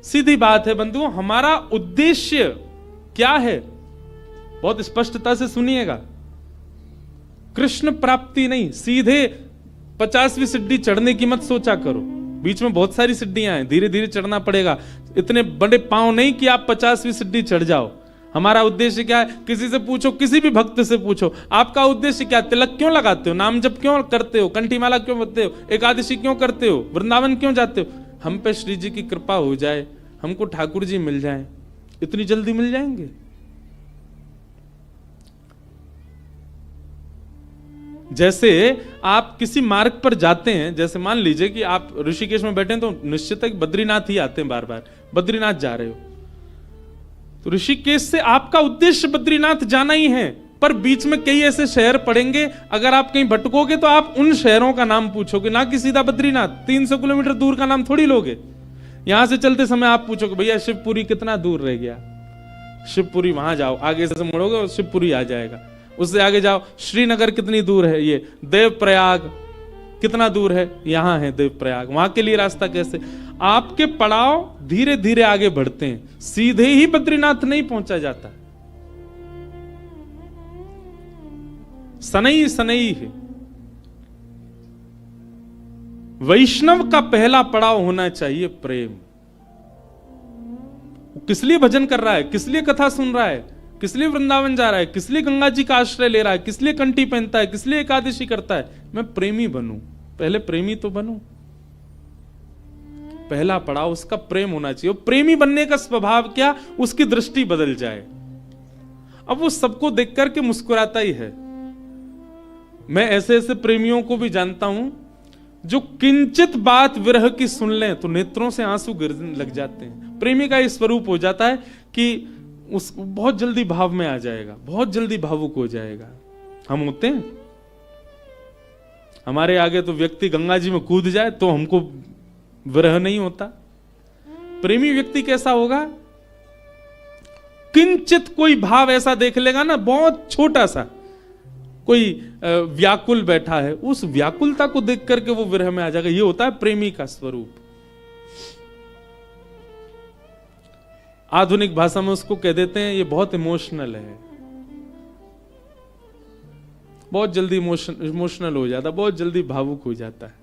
सीधी बात है बंधुओं, हमारा उद्देश्य क्या है? बहुत स्पष्टता से सुनिएगा। कृष्ण प्राप्ति नहीं, सीधे 50वीं सीढ़ी चढ़ने की मत सोचा करो। बीच में बहुत सारी सीढ़ियां हैं, धीरे धीरे चढ़ना पड़ेगा। इतने बड़े पांव नहीं कि आप 50वीं सीढ़ी चढ़ जाओ। हमारा उद्देश्य क्या है? किसी से पूछो, किसी भी भक्त से पूछो, आपका उद्देश्य क्या? तिलक क्यों लगाते हो? नाम जप क्यों करते हो? कंठीमाला क्यों करते हो? एकादशी क्यों करते हो? वृंदावन क्यों जाते हो? हम पे श्री जी की कृपा हो जाए, हमको ठाकुर जी मिल जाए। इतनी जल्दी मिल जाएंगे? जैसे आप किसी मार्ग पर जाते हैं, जैसे मान लीजिए कि आप ऋषिकेश में बैठे हैं, तो निश्चित है कि बद्रीनाथ ही आते हैं बार बार। बद्रीनाथ जा रहे हो तो ऋषिकेश से आपका उद्देश्य बद्रीनाथ जाना ही है, पर बीच में कई ऐसे शहर पड़ेंगे, अगर आप कहीं भटकोगे तो आप उन शहरों का नाम पूछोगे, ना कि सीधा बद्रीनाथ। 300 किलोमीटर दूर का नाम थोड़ी लोगे। यहां से चलते समय आप पूछोगे भैया शिवपुरी कितना दूर रह गया? शिवपुरी वहां जाओ, आगे से मुड़ोगे और शिवपुरी आ जाएगा। उससे आगे जाओ, श्रीनगर कितनी दूर है? ये देवप्रयाग कितना दूर है? यहां है देवप्रयाग। वहां के लिए रास्ता कैसे? आपके पड़ाव धीरे धीरे आगे बढ़ते हैं, सीधे ही बद्रीनाथ नहीं पहुंचा जाता। सनई सनई है। वैष्णव का पहला पड़ाव होना चाहिए प्रेम। किस लिए भजन कर रहा है? किस लिए कथा सुन रहा है? किस लिए वृंदावन जा रहा है? किस लिए गंगा जी का आश्रय ले रहा है? किस लिए कंठी पहनता है? किस लिए एकादशी करता है? मैं प्रेमी बनूं। पहले प्रेमी तो बनूं। पहला पड़ाव उसका प्रेम होना चाहिए। प्रेमी बनने का स्वभाव क्या? उसकी दृष्टि बदल जाए। अब वो सबको देख करके मुस्कुराता ही है। मैं ऐसे ऐसे प्रेमियों को भी जानता हूं जो किंचित बात विरह की सुन लें तो नेत्रों से आंसू गिरने लग जाते हैं। प्रेमी का ये स्वरूप हो जाता है कि उस बहुत जल्दी भाव में आ जाएगा, बहुत जल्दी भावुक हो जाएगा। हम होते हैं, हमारे आगे तो व्यक्ति गंगा जी में कूद जाए तो हमको विरह नहीं होता। प्रेमी व्यक्ति कैसा होगा? किंचित कोई भाव ऐसा देख लेगा ना, बहुत छोटा सा, कोई व्याकुल बैठा है, उस व्याकुलता को देख करके वो विरह में आ जाएगा। ये होता है प्रेमी का स्वरूप। आधुनिक भाषा में उसको कह देते हैं ये बहुत इमोशनल है, बहुत जल्दी इमोशनल हो जाता, बहुत जल्दी भावुक हो जाता है।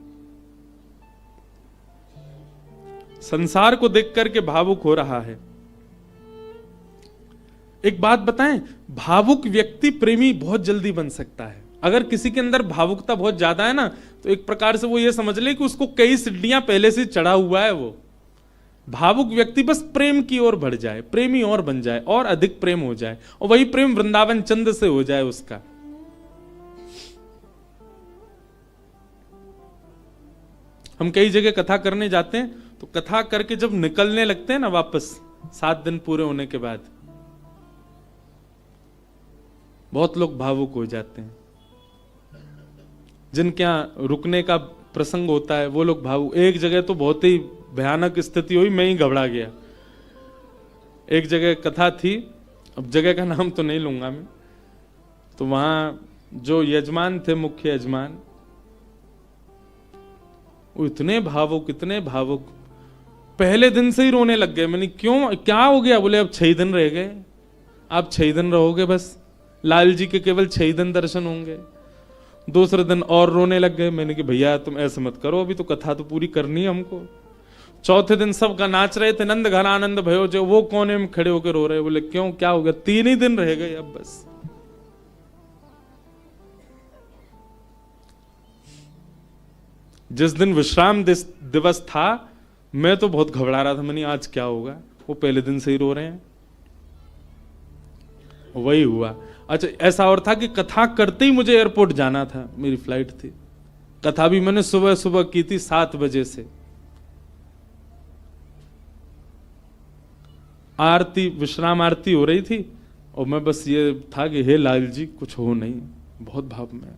संसार को देख करके भावुक हो रहा है। एक बात बताएं, भावुक व्यक्ति प्रेमी बहुत जल्दी बन सकता है। अगर किसी के अंदर भावुकता बहुत ज्यादा है ना, तो एक प्रकार से वो ये समझ ले कि उसको कई सीढ़ियां पहले से चढ़ा हुआ है। वो भावुक व्यक्ति बस प्रेम की ओर बढ़ जाए, प्रेमी और बन जाए, और अधिक प्रेम हो जाए, और वही प्रेम वृंदावन चंद से हो जाए उसका। हम कई जगह कथा करने जाते हैं, तो कथा करके जब निकलने लगते हैं ना वापस, 7 दिन पूरे होने के बाद, बहुत लोग भावुक हो जाते हैं। जिनके यहां रुकने का प्रसंग होता है वो लोग भावुक। एक जगह तो बहुत ही भयानक स्थिति हुई, मैं ही घबरा गया। एक जगह कथा थी, अब जगह का नाम तो नहीं लूंगा मैं, तो वहां जो यजमान थे, मुख्य यजमान, वो इतने भावुक, इतने भावुक, पहले दिन से ही रोने लग गए। मैंने क्यों, क्या हो गया? बोले अब 6 दिन रह गए, आप 6 दिन रहोगे बस, लाल जी के केवल 6 दिन दर्शन होंगे। दूसरे दिन और रोने लग गए। मैंने कि भैया तुम ऐसे मत करो, अभी तो कथा तो पूरी करनी है हमको। चौथे दिन सब का नाच रहे थे, नंद घन आनंद भयो, जो वो कोने में खड़े होकर रो रहे। बोले क्यों, क्या हो गया? 3 ही दिन रह गए अब बस। जिस दिन विश्राम दिवस था, मैं तो बहुत घबरा रहा था। मैंने आज क्या होगा, वो पहले दिन से ही रो रहे हैं। वही हुआ। अच्छा, ऐसा और था कि कथा करते ही मुझे एयरपोर्ट जाना था, मेरी फ्लाइट थी। कथा भी मैंने सुबह सुबह की थी 7 बजे से। आरती, विश्राम आरती हो रही थी, और मैं बस ये था कि हे लाल जी कुछ हो नहीं, बहुत भाव में।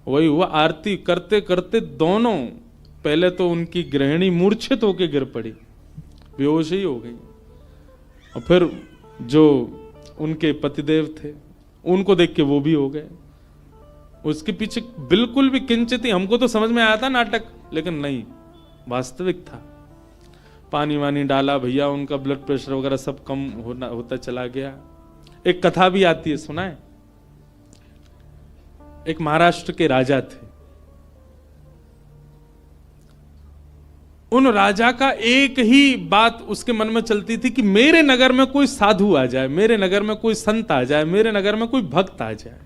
वही हुआ। आरती करते करते दोनों, पहले तो उनकी गृहिणी मूर्छित होकर गिर पड़ी, बेहोश ही हो गई, और फिर जो उनके पतिदेव थे उनको देख के वो भी हो गए। उसके पीछे बिल्कुल भी किंचित ही, हमको तो समझ में आया था नाटक, लेकिन नहीं, वास्तविक था। पानी वानी डाला भैया, उनका ब्लड प्रेशर वगैरह सब कम होता चला गया। एक कथा भी आती है, सुना है? एक महाराष्ट्र के राजा थे। उन राजा का एक ही बात उसके मन में चलती थी कि मेरे नगर में कोई साधु आ जाए, मेरे नगर में कोई संत आ जाए, मेरे नगर में कोई भक्त आ जाए।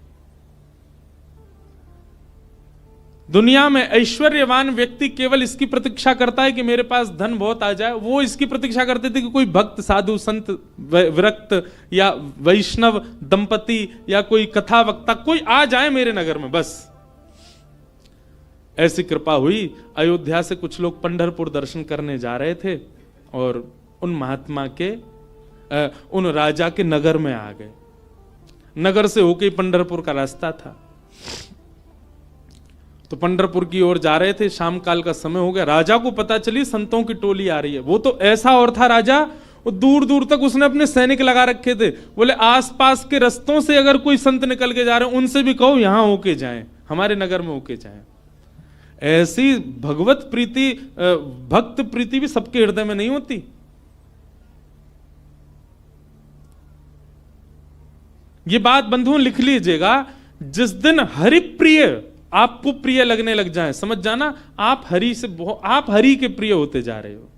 दुनिया में ऐश्वर्यवान व्यक्ति केवल इसकी प्रतीक्षा करता है कि मेरे पास धन बहुत आ जाए। वो इसकी प्रतीक्षा करते थे कि कोई भक्त, साधु, संत, विरक्त या वैष्णव दंपति या कोई कथा वक्ता कोई आ जाए मेरे नगर में, बस। ऐसी कृपा हुई। अयोध्या से कुछ लोग पंढरपुर दर्शन करने जा रहे थे और उन महात्मा के उन राजा के नगर में आ गए। नगर से होके पंढरपुर का रास्ता था, तो पंढरपुर की ओर जा रहे थे। शाम काल का समय हो गया। राजा को पता चली संतों की टोली आ रही है। वो तो ऐसा और था राजा, वो दूर दूर तक उसने अपने सैनिक लगा रखे थे। बोले आसपास के रस्तों से अगर कोई संत निकल के जा रहे हैं उनसे भी कहो यहां होके जाएं, हमारे नगर में होके जाएं। ऐसी भगवत प्रीति, भक्त प्रीति भी सबके हृदय में नहीं होती। ये बात बंधुओं लिख लीजिएगा, जिस दिन हरिप्रिय आपको प्रिय लगने लग जाए, समझ जाना आप हरि के प्रिय होते जा रहे हो।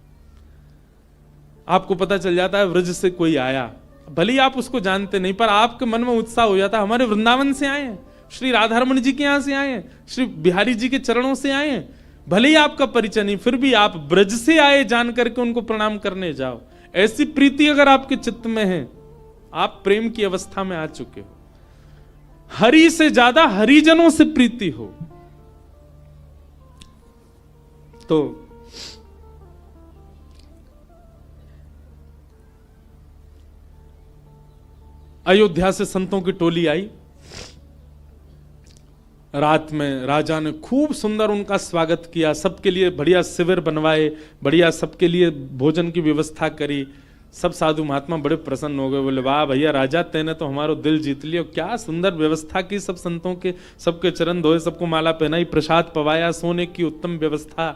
आपको पता चल जाता है व्रज से कोई आया, भले ही आप उसको जानते नहीं, पर आपके मन में उत्साह हो जाता है हमारे वृंदावन से आए हैं, श्री राधारमण जी के यहां से आए हैं, श्री बिहारी जी के चरणों से आए हैं। भले ही आपका परिचय नहीं, फिर भी आप ब्रज से आए जान करके उनको प्रणाम करने जाओ। ऐसी प्रीति अगर आपके चित्त में है, आप प्रेम की अवस्था में आ चुके हो। हरि से ज्यादा हरिजनों से प्रीति हो तो अयोध्या से संतों की टोली आई। रात में राजा ने खूब सुंदर उनका स्वागत किया, सबके लिए बढ़िया शिविर बनवाए, बढ़िया सबके लिए भोजन की व्यवस्था करी। सब साधु महात्मा बड़े प्रसन्न हो गए। बोले वाह भैया राजा, तेने तो हमारो दिल जीत लिया, क्या सुंदर व्यवस्था की, सब संतों के सबके चरण धोए, सबको माला पहनाई, प्रसाद पवाया, सोने की उत्तम व्यवस्था।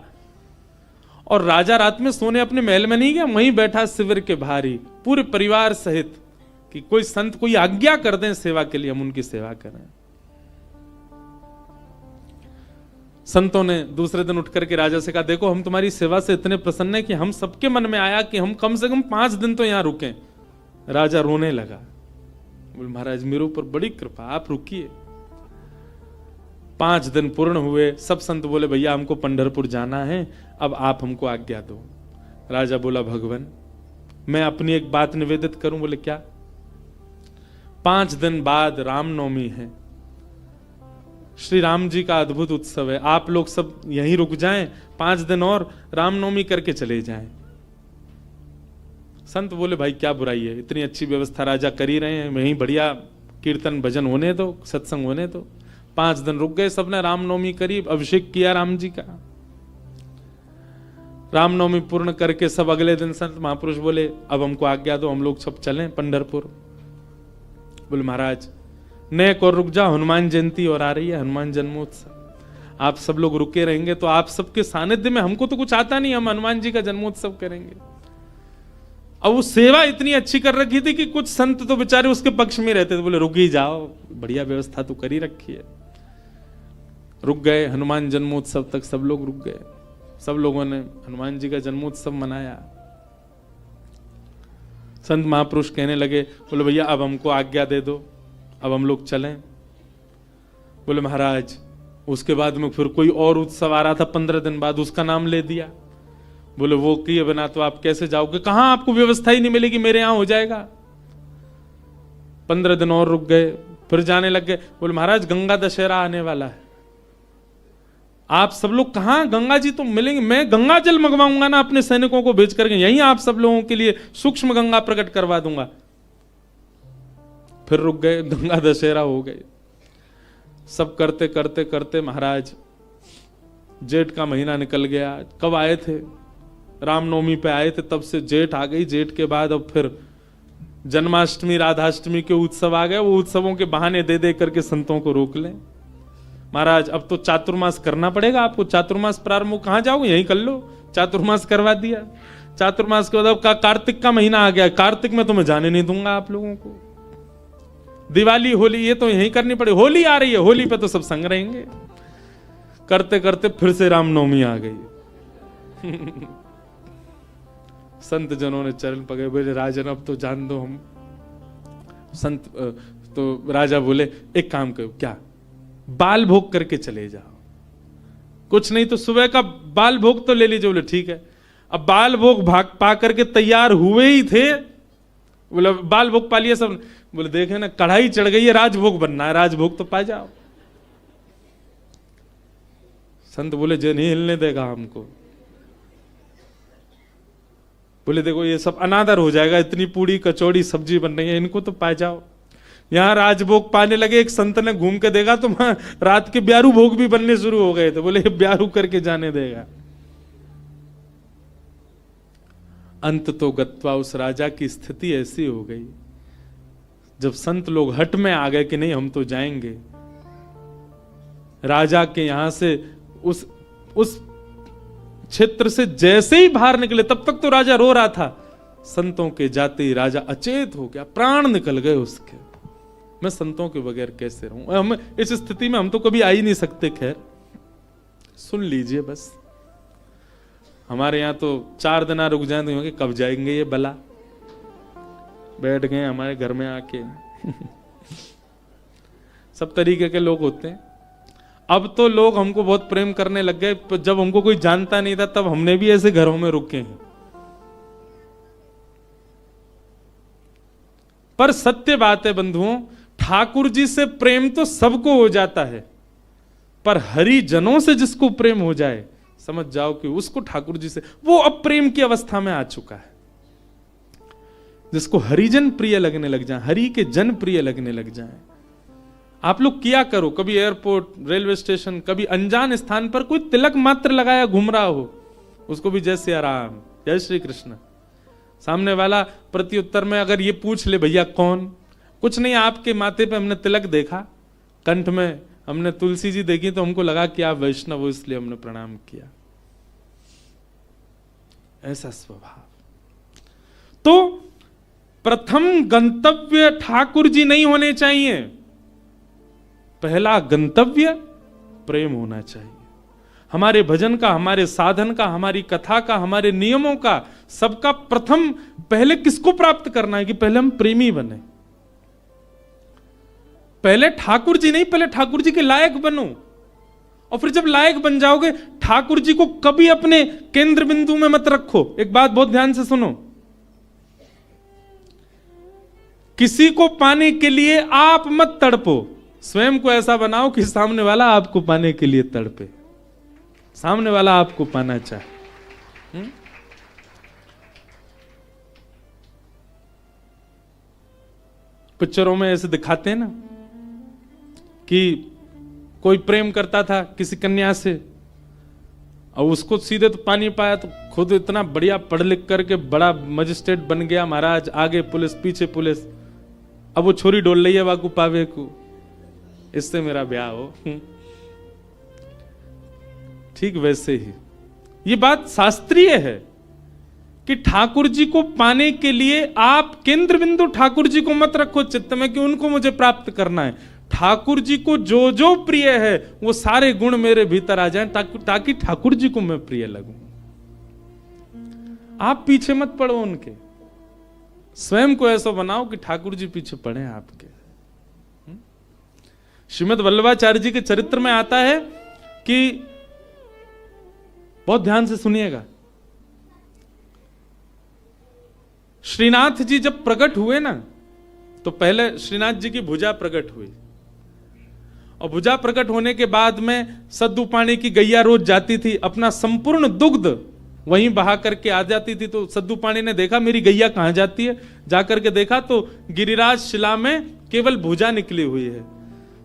और राजा रात में सोने अपने महल में नहीं गया, वहीं बैठा शिविर के बाहर ही पूरे परिवार सहित, कि कोई संत कोई आज्ञा कर दें सेवा के लिए, हम उनकी सेवा करें। संतों ने दूसरे दिन उठ करके राजा से कहा, देखो हम तुम्हारी सेवा से इतने प्रसन्न हैं कि हम सबके मन में आया कि हम कम से कम 5 दिन तो यहां रुकें। राजा रोने लगा, बोले महाराज मेरे ऊपर बड़ी कृपा, आप रुकिए। 5 दिन पूर्ण हुए। सब संत बोले भैया हमको पंढरपुर जाना है, अब आप हमको आज्ञा दो। राजा बोला भगवान मैं अपनी एक बात निवेदित करूं। बोले क्या? 5 दिन बाद रामनवमी है, श्री राम जी का अद्भुत उत्सव है, आप लोग सब यहीं रुक जाएं, 5 दिन और रामनवमी करके चले जाएं। संत बोले भाई क्या बुराई है, इतनी अच्छी व्यवस्था राजा कर ही रहे हैं, वहीं बढ़िया कीर्तन भजन होने दो, सत्संग होने दो। 5 दिन रुक गए, सबने रामनवमी करी, अभिषेक किया राम जी का। रामनवमी पूर्ण करके सब अगले दिन संत महापुरुष बोले अब हमको आज्ञा दो, हम लोग सब चलें पंढरपुर। बोले महाराज नेक और रुक जा, हनुमान जयंती और आ रही है, हनुमान जन्मोत्सव, आप सब लोग रुके रहेंगे तो आप सबके सानिध्य में, हमको तो कुछ आता नहीं, हम हनुमान जी का जन्मोत्सव करेंगे। अब वो सेवा इतनी अच्छी कर रखी थी कि कुछ संत तो बेचारे उसके पक्ष में रहते थे, बोले रुक ही जाओ, बढ़िया व्यवस्था तो करी रखी है। रुक गए, हनुमान जन्मोत्सव तक सब लोग रुक गए। सब लोगों ने हनुमान जी का जन्मोत्सव मनाया। संत महापुरुष कहने लगे, बोले भैया अब हमको आज्ञा दे दो, अब हम लोग चलें। बोले महाराज उसके बाद में फिर कोई और उत्सव आ रहा था 15 दिन बाद, उसका नाम ले दिया। बोले वो किए बिना तो आप कैसे जाओगे, कहां आपको व्यवस्था ही नहीं मिलेगी, मेरे यहां हो जाएगा। 15 दिन और रुक गए, फिर जाने लग गए। बोले महाराज गंगा दशहरा आने वाला है, आप सब लोग कहां, गंगा जी तो मिलेंगे, मैं गंगा जल मंगवाऊंगा ना अपने सैनिकों को भेज करके, यहीं आप सब लोगों के लिए सूक्ष्म गंगा प्रकट करवा दूंगा। फिर रुक गए, गंगा दशहरा हो गए। सब करते करते करते महाराज जेठ का महीना निकल गया। कब आए थे? रामनवमी पे आए थे, तब से जेठ आ गई। जेठ के बाद अब फिर जन्माष्टमी राधाष्टमी के उत्सव आ गए। वो उत्सवों के बहाने दे दे करके संतों को रोक लें। महाराज अब तो चातुर्मास करना पड़ेगा आपको, चातुर्मास प्रारंभ, कहां जाओगे, यहीं कर लो। चातुर्मास करवा दिया। चातुर्मास के बाद कार्तिक का महीना आ गया, कार्तिक में तो मैं जाने नहीं दूंगा आप लोगों को। दिवाली होली ये तो यहीं करनी पड़े, होली आ रही है, होली पे तो सब संग रहेंगे। करते करते फिर से रामनवमी आ गई। संत जनों ने चरण पकड़े, बोले राजन अब तो जान दो हम। संत तो राजा बोले एक काम करो, क्या बाल भोग करके चले जाओ, कुछ नहीं तो सुबह का बाल भोग तो ले लीजिए। बोले ठीक है। अब बाल भोग भाग पा करके तैयार हुए ही थे, बोले बाल भोग पा लिया सब। बोले देखे ना कढ़ाई चढ़ गई है, राजभोग बनना है, राजभोग तो पा जाओ। संत बोले जे नहीं हिलने देगा हमको। बोले देखो ये सब अनादर हो जाएगा, इतनी पूड़ी कचौड़ी सब्जी बन रही है, इनको तो पा जाओ। यहां राजभोग पाने लगे, एक संत ने घूम के देखा तो वहां रात के ब्यारू भोग भी बनने शुरू हो गए थे। बोले ब्यारू करके जाने देगा। अंत तो गत्वा उस राजा की स्थिति ऐसी हो गई, जब संत लोग हट में आ गए कि नहीं हम तो जाएंगे, राजा के यहां से उस क्षेत्र से जैसे ही बाहर निकले, तब तक तो राजा रो रहा था, संतों के जाते ही राजा अचेत हो गया, प्राण निकल गए उसके। मैं संतों के बगैर कैसे रहूं, हम इस स्थिति में हम तो कभी आ ही नहीं सकते। खैर सुन लीजिए बस, हमारे यहां तो 4 दिन रुक जाए तो कब जाएंगे ये बला, बैठ गए हमारे घर में आके। सब तरीके के लोग होते हैं। अब तो लोग हमको बहुत प्रेम करने लग गए, जब हमको कोई जानता नहीं था तब हमने भी ऐसे घरों में रुके हैं। पर सत्य बात है बंधुओं, ठाकुर जी से प्रेम तो सबको हो जाता है, पर हरिजनों से जिसको प्रेम हो जाए, समझ जाओ कि उसको ठाकुर जी से, वो अब प्रेम की अवस्था में आ चुका है। जिसको हरिजन प्रिय लगने लग जाए, हरि के जन प्रिय लगने लग जाए। आप लोग किया करो, कभी एयरपोर्ट, रेलवे स्टेशन, कभी अनजान स्थान पर कोई तिलक मात्र लगाया घूम रहा हो, उसको भी जय सिया राम, जय श्री कृष्ण। सामने वाला प्रत्युत्तर में अगर ये पूछ ले भैया कौन, कुछ नहीं आपके माथे पे हमने तिलक देखा, कंठ में हमने तुलसी जी देखी तो हमको लगा कि आप वैष्णव हो इसलिए हमने प्रणाम किया। ऐसा स्वभाव। तो प्रथम गंतव्य ठाकुर जी नहीं होने चाहिए, पहला गंतव्य प्रेम होना चाहिए। हमारे भजन का, हमारे साधन का, हमारी कथा का, हमारे नियमों का, सबका प्रथम पहले किसको प्राप्त करना है कि पहले हम प्रेमी बने। पहले ठाकुर जी नहीं, पहले ठाकुर जी के लायक बनो, और फिर जब लायक बन जाओगे, ठाकुर जी को कभी अपने केंद्र बिंदु में मत रखो। एक बात बहुत ध्यान से सुनो, किसी को पाने के लिए आप मत तड़पो, स्वयं को ऐसा बनाओ कि सामने वाला आपको पाने के लिए तड़पे, सामने वाला आपको पाना चाहे। पिक्चरों में ऐसे दिखाते हैं ना कि कोई प्रेम करता था किसी कन्या से और उसको सीधे तो पानी पाया, तो खुद इतना बढ़िया पढ़ लिख करके बड़ा मजिस्ट्रेट बन गया महाराज, आगे पुलिस पीछे पुलिस, अब वो छोरी डोल रही है वाकू पावे को, इससे मेरा ब्याह हो। ठीक वैसे ही ये बात शास्त्रीय है कि ठाकुर जी को पाने के लिए आप केंद्र बिंदु ठाकुर जी को मत रखो चित्त में कि उनको मुझे प्राप्त करना है। ठाकुर जी को जो जो प्रिय है वो सारे गुण मेरे भीतर आ जाएं ताकि ठाकुर जी को मैं प्रिय लगूं। आप पीछे मत पड़ो उनके, स्वयं को ऐसा बनाओ कि ठाकुर जी पीछे पड़े आपके। श्रीमद् वल्लभाचार्य जी के चरित्र में आता है कि, बहुत ध्यान से सुनिएगा, श्रीनाथ जी जब प्रकट हुए ना, तो पहले श्रीनाथ जी की भुजा प्रकट हुई, और भुजा प्रकट होने के बाद में सद्दू पानी की गैया रोज जाती थी, अपना संपूर्ण दुग्ध वहीं बहा करके आ जाती थी। तो सद्दू पानी ने देखा मेरी गैया कहां जाती है, जाकर के देखा तो गिरिराज शिला में केवल भुजा निकली हुई है।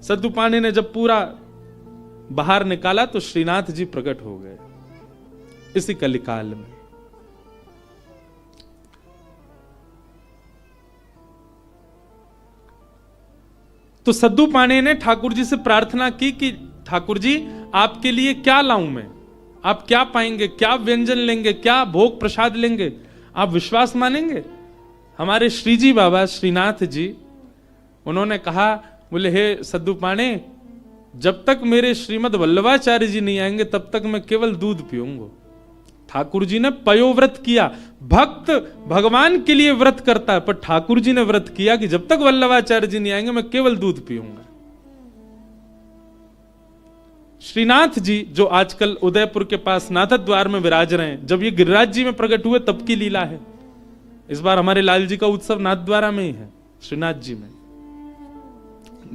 सद्दू पानी ने जब पूरा बाहर निकाला तो श्रीनाथ जी प्रकट हो गए इसी कलिकाल में। तो सद्दू पानी ने ठाकुर जी से प्रार्थना की कि ठाकुर जी आपके लिए क्या लाऊं मैं, आप क्या पाएंगे, क्या व्यंजन लेंगे, क्या भोग प्रसाद लेंगे, आप विश्वास मानेंगे? हमारे श्री जी बाबा श्रीनाथ जी, उन्होंने कहा, बोले हे सद्दू पाणे, जब तक मेरे श्रीमद वल्लभाचार्य जी नहीं आएंगे तब तक मैं केवल दूध पीऊंगा। ठाकुर जी ने पयोव्रत किया। भक्त भगवान के लिए व्रत करता है, पर ठाकुर जी ने व्रत किया कि जब तक वल्लभाचार्य जी नहीं आएंगे मैं केवल दूध पीऊंगा। श्रीनाथ जी जो आजकल उदयपुर के पास नाथद्वार में विराज रहे हैं, जब ये गिरिराज जी में प्रकट हुए तब की लीला है। इस बार हमारे लाल जी का उत्सव नाथद्वारा में ही है, श्रीनाथ जी में,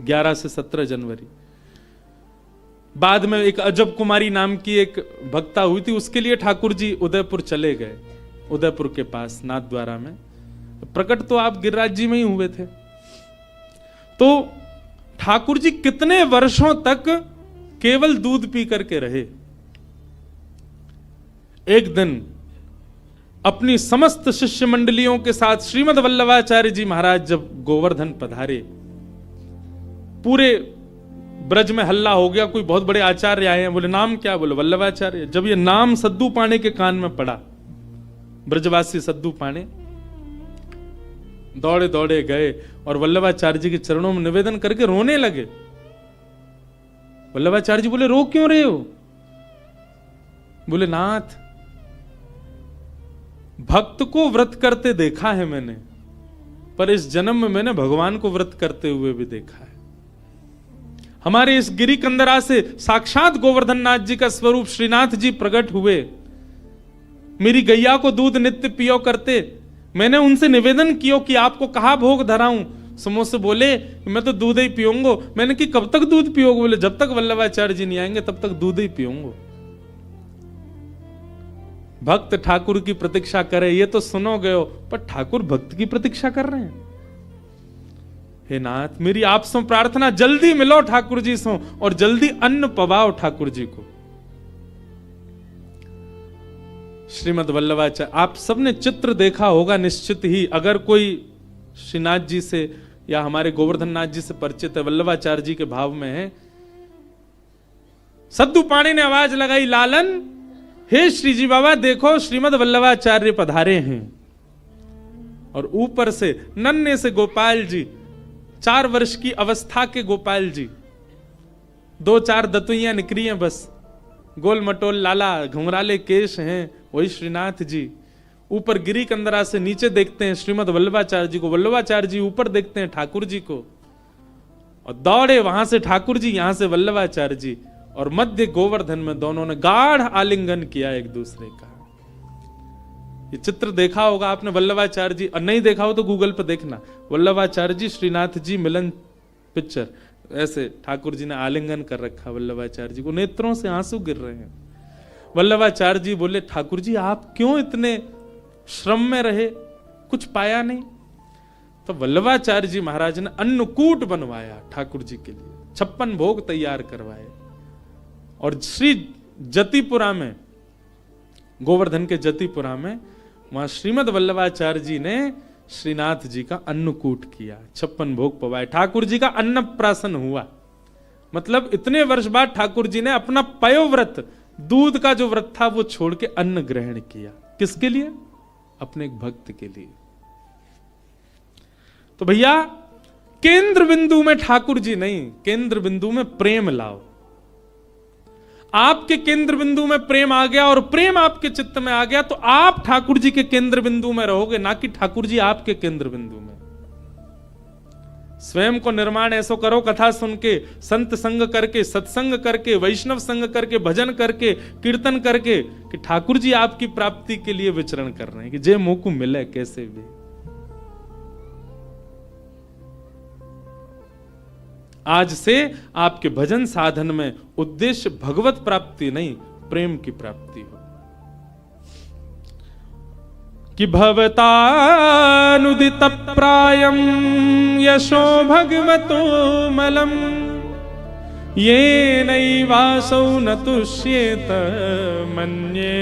11 से 17 जनवरी। बाद में एक अजब कुमारी नाम की एक भक्ता हुई थी, उसके लिए ठाकुर जी उदयपुर चले गए, उदयपुर के पास नाथद्वारा में। प्रकट तो आप गिरिराज जी में ही हुए थे। तो ठाकुर जी कितने वर्षों तक केवल दूध पी करके रहे। एक दिन अपनी समस्त शिष्य मंडलियों के साथ श्रीमद वल्लभाचार्य जी महाराज जब गोवर्धन पधारे, पूरे ब्रज में हल्ला हो गया, कोई बहुत बड़े आचार्य आए हैं। बोले नाम क्या? बोले वल्लभाचार्य। जब ये नाम सद्दू पाणे के कान में पड़ा, ब्रजवासी सद्दू पाणे दौड़े दौड़े गए और वल्लभाचार्य जी के चरणों में निवेदन करके रोने लगे। वल्लभाचार्य जी बोले रो क्यों रहे हो? बोले नाथ, भक्त को व्रत करते देखा है मैंने, पर इस जन्म में मैंने भगवान को व्रत करते हुए भी देखा है। हमारे इस गिरी कंदरा से साक्षात गोवर्धन नाथ जी का स्वरूप श्रीनाथ जी प्रकट हुए। मेरी गैया को दूध नित्य पियो करते, मैंने उनसे निवेदन किया कि आपको कहा भोग धराऊं। समोसे बोले मैं तो दूध ही पीऊंगा। मैंने कि कब तक दूध पियोगे? बोले जब तक वल्लभाचार्य जी नहीं आएंगे तब तक दूध ही पीऊंगा। भक्त ठाकुर की प्रतीक्षा करे ये तो सुनोगे हो, पर ठाकुर भक्त की प्रतीक्षा कर रहे हैं। हे नाथ, मेरी आपसे प्रार्थना, जल्दी मिलो ठाकुर जी से और जल्दी अन्न पवाओ ठाकुर जी को। श्रीमद वल्लभाचार्य, आप सबने चित्र देखा होगा निश्चित ही, अगर कोई श्रीनाथ जी से या हमारे गोवर्धन नाथ जी से परिचित है, वल्लभाचार्य जी के भाव में है। सद्दू पाणे ने आवाज लगाई, लालन, हे श्री जी बाबा देखो श्रीमद वल्लभाचार्य पधारे हैं। और ऊपर से नन्हे से गोपाल जी, 4 वर्ष की अवस्था के गोपाल जी, 2-4 दतुइयां निकली हैं बस, गोल मटोल लाला, घुंघराले केश हैं, वही श्रीनाथ जी। ऊपर गिरी कंदरा से नीचे देखते हैं श्रीमद वल्लभाचार्य जी को, वल्लभाचार्य जी ऊपर देखते हैं ठाकुर जी को, और दौड़े वहां से ठाकुर जी, यहां से वल्लभाचार्य जी, और मध्य गोवर्धन में दोनों ने गाढ़ आलिंगन किया एक दूसरे का। ये चित्र देखा होगा आपने वल्लभाचार्य जी, और नहीं देखा हो तो गूगल पर देखना, वल्लभाचार्य जी श्रीनाथ जी मिलन पिक्चर, ऐसे ठाकुर जी ने आलिंगन कर रखा वल्लभाचार्य जी को, नेत्रों से आंसू गिर रहे हैं। वल्लभाचार्य जी बोले ठाकुर जी आप क्यों इतने श्रम में रहे, कुछ पाया नहीं? तो वल्लभाचार्य जी महाराज ने अन्नकूट बनवाया ठाकुर जी के लिए, 56 भोग तैयार करवाए, और श्री जतिपुरा में, गोवर्धन के जतिपुरा में, वहां श्रीमद वल्लभाचार्य जी ने श्रीनाथ जी का अन्नकूट किया, 56 भोग पवाए, ठाकुर जी का अन्नप्राशन हुआ। मतलब इतने वर्ष बाद ठाकुर जी ने अपना पयोव्रत, दूध का जो व्रत था वो छोड़ के अन्न ग्रहण किया। किसके लिए? अपने एक भक्त के लिए। तो भैया केंद्र बिंदु में ठाकुर जी नहीं, केंद्र बिंदु में प्रेम लाओ। आपके केंद्र बिंदु में प्रेम आ गया और प्रेम आपके चित्त में आ गया तो आप ठाकुर जी के केंद्र बिंदु में रहोगे, ना कि ठाकुर जी आपके केंद्र बिंदु में। स्वयं को निर्माण ऐसो करो, कथा सुन के, संत संग करके, सत्संग करके, वैष्णव संग करके, भजन करके, कीर्तन करके, कि ठाकुर जी आपकी प्राप्ति के लिए विचरण कर रहे हैं, कि जे मुंह को मिले कैसे भी। आज से आपके भजन साधन में उद्देश्य भगवत प्राप्ति नहीं, प्रेम की प्राप्ति हो। कि भवतानुदित प्रायम यशो भगवतो मलम ये नैवासौ न तुष्येत मन्ये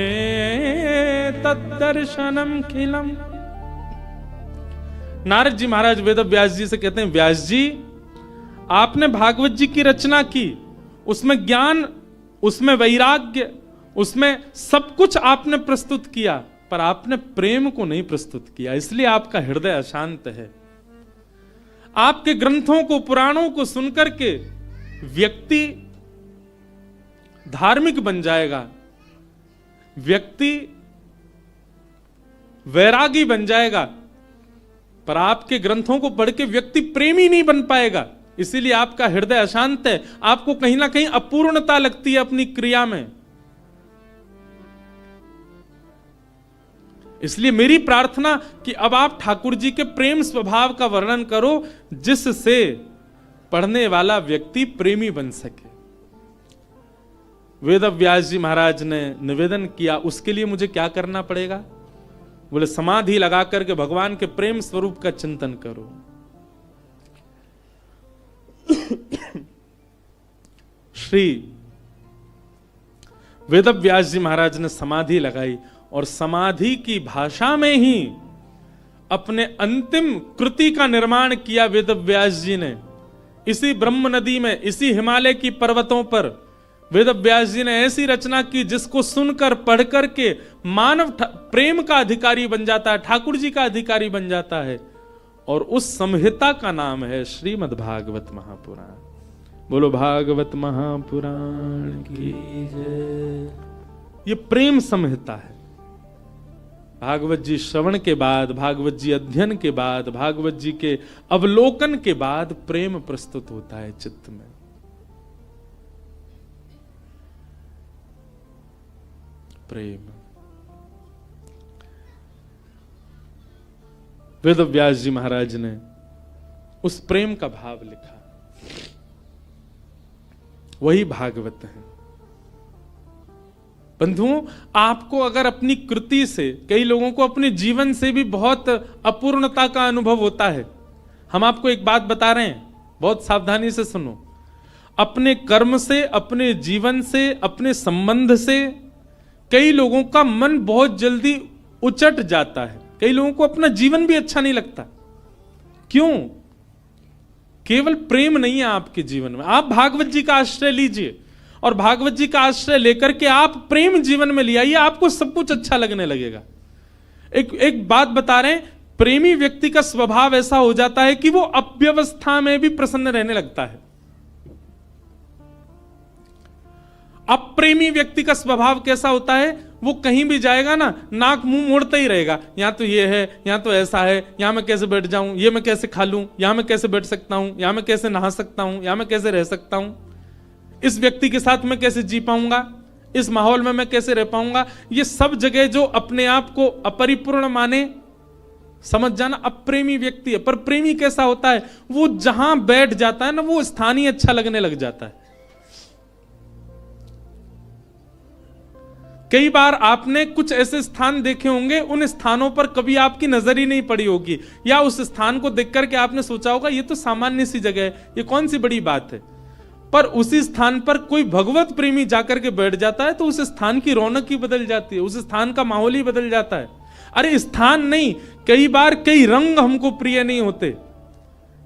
तद्दर्शनम खिलम। नारद जी महाराज वेद व्यास जी से कहते हैं, व्यास जी आपने भागवत जी की रचना की, उसमें ज्ञान, उसमें वैराग्य, उसमें सब कुछ आपने प्रस्तुत किया, पर आपने प्रेम को नहीं प्रस्तुत किया, इसलिए आपका हृदय अशांत है। आपके ग्रंथों को, पुराणों को सुनकर के व्यक्ति धार्मिक बन जाएगा, व्यक्ति वैरागी बन जाएगा, पर आपके ग्रंथों को पढ़ के व्यक्ति प्रेमी नहीं बन पाएगा। इसीलिए आपका हृदय अशांत है, आपको कहीं ना कहीं अपूर्णता लगती है अपनी क्रिया में। इसलिए मेरी प्रार्थना कि अब आप ठाकुर जी के प्रेम स्वभाव का वर्णन करो, जिससे पढ़ने वाला व्यक्ति प्रेमी बन सके। वेद व्यास जी महाराज ने निवेदन किया, उसके लिए मुझे क्या करना पड़ेगा? बोले समाधि लगा करके भगवान के प्रेम स्वरूप का चिंतन करो। श्री वेद व्यास जी महाराज ने समाधि लगाई और समाधि की भाषा में ही अपने अंतिम कृति का निर्माण किया वेद व्यास जी ने। इसी ब्रह्म नदी में, इसी हिमालय की पर्वतों पर वेद व्यास जी ने ऐसी रचना की जिसको सुनकर पढ़कर के मानव प्रेम का अधिकारी बन जाता है, ठाकुर जी का अधिकारी बन जाता है। और उस संहिता का नाम है श्रीमद् भागवत महापुराण। बोलो भागवत महापुराण की जय। ये प्रेम संहिता है। भागवत जी श्रवण के बाद, भागवत जी अध्ययन के बाद, भागवत जी के अवलोकन के बाद प्रेम प्रस्तुत होता है चित्त में। प्रेम। वेद व्यास जी महाराज ने उस प्रेम का भाव लिखा, वही भागवत है। बंधुओं, आपको अगर अपनी कृति से, कई लोगों को अपने जीवन से भी बहुत अपूर्णता का अनुभव होता है। हम आपको एक बात बता रहे हैं, बहुत सावधानी से सुनो। अपने कर्म से, अपने जीवन से, अपने संबंध से कई लोगों का मन बहुत जल्दी उचट जाता है। कई लोगों को अपना जीवन भी अच्छा नहीं लगता। क्यों? केवल प्रेम नहीं है आपके जीवन में। आप भागवत जी का आश्रय लीजिए और भागवत जी का आश्रय लेकर के आप प्रेम जीवन में ले आइए, आपको सब कुछ अच्छा लगने लगेगा। एक बात बता रहे हैं, प्रेमी व्यक्ति का स्वभाव ऐसा हो जाता है कि वो अव्यवस्था में भी प्रसन्न रहने लगता है। अप्रेमी व्यक्ति का स्वभाव कैसा होता है? वो कहीं भी जाएगा ना, नाक मुंह मोड़ता ही रहेगा। यहां तो ये है, यहां तो ऐसा है, यहां मैं कैसे बैठ जाऊं, ये मैं कैसे खा लूं, यहां मैं कैसे बैठ सकता हूं, यहां मैं कैसे नहा सकता हूं, यहां मैं कैसे रह सकता हूं, इस व्यक्ति के साथ मैं कैसे जी पाऊंगा, इस माहौल में मैं कैसे रह पाऊंगा। ये सब जगह जो अपने आप को अपरिपूर्ण माने, समझ जाना अप्रेमी व्यक्ति है। पर प्रेमी कैसा होता है? वो जहां बैठ जाता है ना, वो स्थान ही अच्छा लगने लग जाता है। कई बार आपने कुछ ऐसे स्थान देखे होंगे, उन स्थानों पर कभी आपकी नजर ही नहीं पड़ी होगी, या उस स्थान को देख करके आपने सोचा होगा ये तो सामान्य सी जगह है, ये कौन सी बड़ी बात है। पर उसी स्थान पर कोई भगवत प्रेमी जाकर के बैठ जाता है तो उस स्थान की रौनक ही बदल जाती है, उस स्थान का माहौल ही बदल जाता है। अरे स्थान नहीं, कई बार कई रंग हमको प्रिय नहीं होते।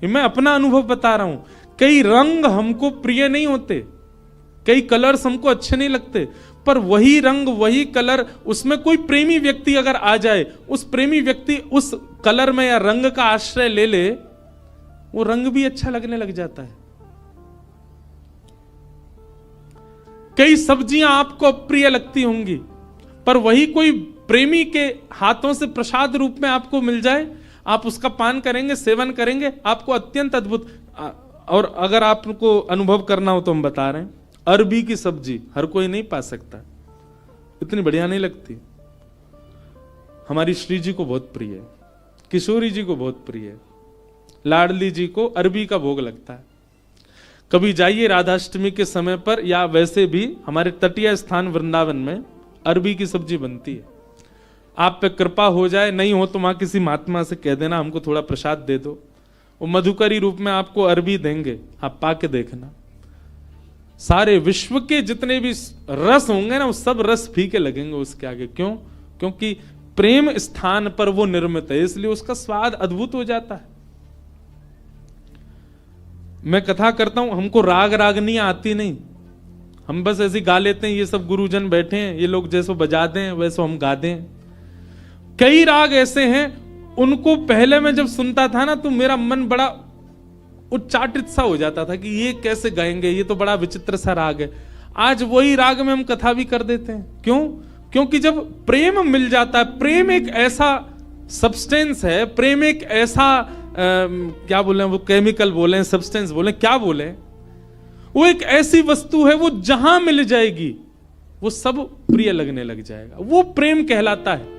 मैं अपना अनुभव बता रहा हूं, कई रंग हमको प्रिय नहीं होते, कई कलर्स हमको अच्छे नहीं लगते, पर वही रंग, वही कलर, उसमें कोई प्रेमी व्यक्ति अगर आ जाए, उस प्रेमी व्यक्ति उस कलर में या रंग का आश्रय ले ले, वो रंग भी अच्छा लगने लग जाता है। कई सब्जियां आपको अप्रिय लगती होंगी, पर वही कोई प्रेमी के हाथों से प्रसाद रूप में आपको मिल जाए, आप उसका पान करेंगे, सेवन करेंगे, आपको अत्यंत अद्भुत। और अगर आपको अनुभव करना हो तो हम बता रहे हैं, अरबी की सब्जी हर कोई नहीं पा सकता, इतनी बढ़िया नहीं लगती। हमारी श्री जी को बहुत प्रिय है, किशोरी जी को बहुत प्रिय है, लाडली जी को अरबी का भोग लगता है। कभी जाइए राधाष्टमी के समय पर, या वैसे भी हमारे तटीय स्थान वृंदावन में अरबी की सब्जी बनती है। आप पे कृपा हो जाए, नहीं हो तो वहां किसी महात्मा से कह देना हमको थोड़ा प्रसाद दे दो, वो मधुकरी रूप में आपको अरबी देंगे, आप पाके देखना। सारे विश्व के जितने भी रस होंगे ना, वो सब रस फीके लगेंगे उसके आगे। क्यों? क्योंकि प्रेम स्थान पर वो निर्मित है, इसलिए उसका स्वाद अद्भुत हो जाता है। मैं कथा करता हूं, हमको राग रागनी आती नहीं, हम बस ऐसे गा लेते हैं, ये सब गुरुजन बैठे हैं, ये लोग जैसो बजा दें वैसो हम गा दें। कई राग ऐसे हैं, उनको पहले मैं जब सुनता था ना तो मेरा मन बड़ा उच्चाटित सा हो जाता था कि ये कैसे गाएंगे, ये तो बड़ा विचित्र सा राग है। आज वही राग में हम कथा भी कर देते हैं। क्यों? क्योंकि जब प्रेम मिल जाता है, प्रेम एक ऐसा सब्सटेंस है, प्रेम एक ऐसा क्या बोले वो, केमिकल बोले, सब्सटेंस बोले, क्या बोले, वो एक ऐसी वस्तु है, वो जहां मिल जाएगी वो सब प्रिय लगने लग जाएगा। वो प्रेम कहलाता है।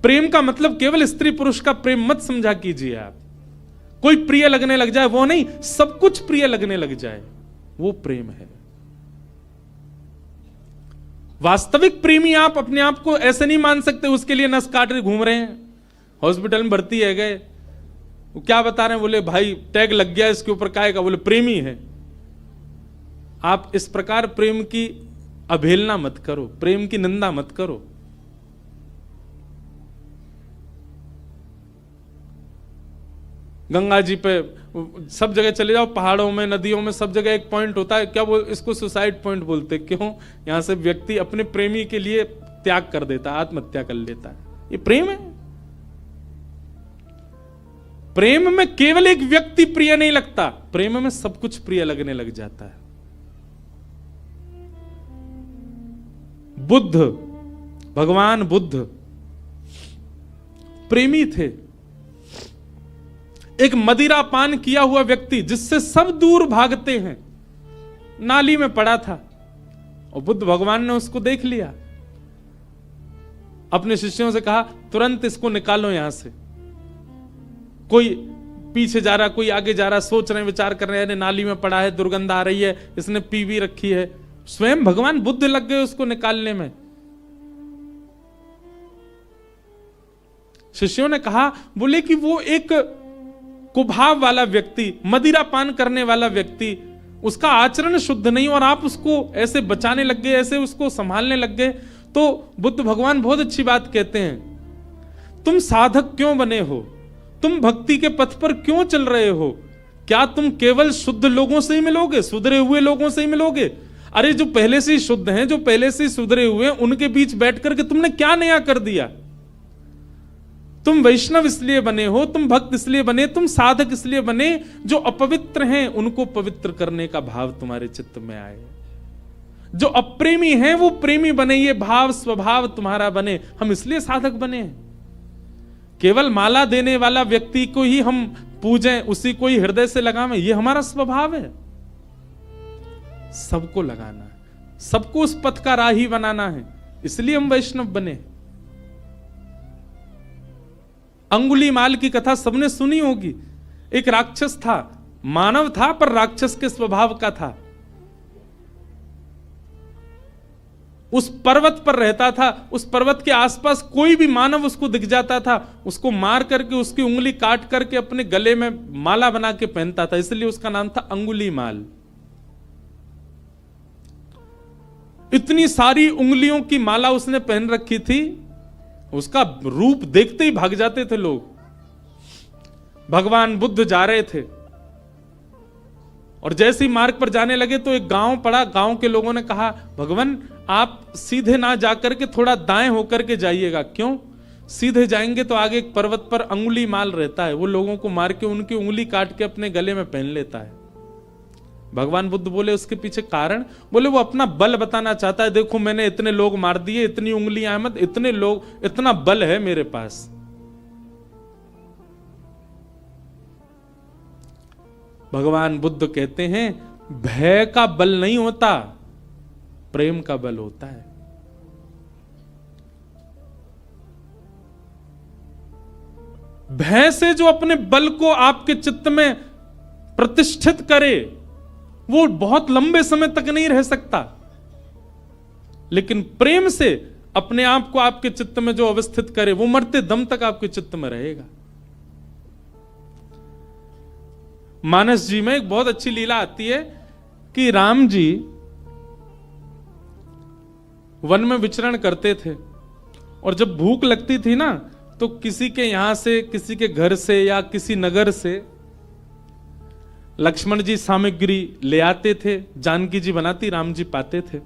प्रेम का मतलब केवल स्त्री पुरुष का प्रेम मत समझा कीजिए आप। कोई प्रिय लगने लग जाए वो नहीं, सब कुछ प्रिय लगने लग जाए, वो प्रेम है। वास्तविक प्रेमी आप अपने आप को ऐसे नहीं मान सकते, उसके लिए नस काट रहे घूम रहे हैं, हॉस्पिटल में भर्ती है गए, वो क्या बता रहे हैं, बोले भाई टैग लग गया इसके ऊपर, काहे का, बोले प्रेमी है। आप इस प्रकार प्रेम की अवहेलना मत करो, प्रेम की निंदा मत करो। गंगा जी पे सब जगह चले जाओ, पहाड़ों में, नदियों में, सब जगह एक पॉइंट होता है, क्या बोल, इसको सुसाइड पॉइंट बोलते। क्यों? यहां से व्यक्ति अपने प्रेमी के लिए त्याग कर देता है, आत्महत्या कर लेता है। ये प्रेम है। प्रेम में केवल एक व्यक्ति प्रिय नहीं लगता, प्रेम में सब कुछ प्रिय लगने लग जाता है। बुद्ध, भगवान बुद्ध प्रेमी थे। एक मदिरा पान किया हुआ व्यक्ति जिससे सब दूर भागते हैं, नाली में पड़ा था और बुद्ध भगवान ने उसको देख लिया। अपने शिष्यों से कहा तुरंत इसको निकालो यहां से। कोई पीछे जा रहा, कोई आगे जा रहा, सोच रहे हैं, विचार कर रहे हैं, नाली में पड़ा है, दुर्गंध आ रही है, इसने पी भी रखी है। स्वयं भगवान बुद्ध लग गए उसको निकालने में। शिष्यों ने कहा, बोले कि वो एक कुभाव वाला व्यक्ति, मदिरा पान करने वाला व्यक्ति, उसका आचरण शुद्ध नहीं, और आप उसको ऐसे बचाने लग गए, ऐसे उसको संभालने लग गए। तो बुद्ध भगवान बहुत अच्छी बात कहते हैं, तुम साधक क्यों बने हो, तुम भक्ति के पथ पर क्यों चल रहे हो? क्या तुम केवल शुद्ध लोगों से ही मिलोगे, सुधरे हुए लोगों से ही मिलोगे? अरे जो पहले से ही शुद्ध हैं, जो पहले से ही सुधरे हुए हैं, उनके बीच बैठ करके तुमने क्या नया कर दिया? तुम वैष्णव इसलिए बने हो, तुम भक्त इसलिए बने, तुम साधक इसलिए बने, जो अपवित्र हैं उनको पवित्र करने का भाव तुम्हारे चित्त में आए। जो अप्रेमी हैं वो प्रेमी बने, ये भाव स्वभाव तुम्हारा बने। हम इसलिए साधक बने हैं। केवल माला देने वाला व्यक्ति को ही हम पूजें, उसी को ही हृदय से लगावें, ये हमारा स्वभाव है। सबको लगाना है, सबको उस पथ का राही बनाना है, इसलिए हम वैष्णव बने। अंगुलीमाल की कथा सबने सुनी होगी। एक राक्षस था, मानव था पर राक्षस के स्वभाव का था। उस पर्वत पर रहता था, उस पर्वत के आसपास कोई भी मानव उसको दिख जाता था, उसको मार करके उसकी उंगली काट करके अपने गले में माला बना के पहनता था, इसलिए उसका नाम था अंगुलीमाल। इतनी सारी उंगलियों की माला उसने पहन रखी थी, उसका रूप देखते ही भाग जाते थे लोग। भगवान बुद्ध जा रहे थे और जैसे ही मार्ग पर जाने लगे तो एक गांव पड़ा। गांव के लोगों ने कहा, भगवान आप सीधे ना जाकर के थोड़ा दाएं होकर के जाइएगा। क्यों? सीधे जाएंगे तो आगे एक पर्वत पर अंगुलीमाल रहता है, वो लोगों को मार के उनकी उंगली काट के अपने गले में पहन लेता है। भगवान बुद्ध बोले उसके पीछे कारण, बोले वो अपना बल बताना चाहता है, देखो मैंने इतने लोग मार दिए, इतनी उंगलियां मत, इतने लोग, इतना बल है मेरे पास। भगवान बुद्ध कहते हैं भय का बल नहीं होता, प्रेम का बल होता है। भय से जो अपने बल को आपके चित्त में प्रतिष्ठित करे वो बहुत लंबे समय तक नहीं रह सकता, लेकिन प्रेम से अपने आप को आपके चित्त में जो अवस्थित करे वो मरते दम तक आपके चित्त में रहेगा। मानस जी में एक बहुत अच्छी लीला आती है कि राम जी वन में विचरण करते थे और जब भूख लगती थी ना तो किसी के यहां से, किसी के घर से या किसी नगर से लक्ष्मण जी सामग्री ले आते थे, जानकी जी बनाती, राम जी पाते थे।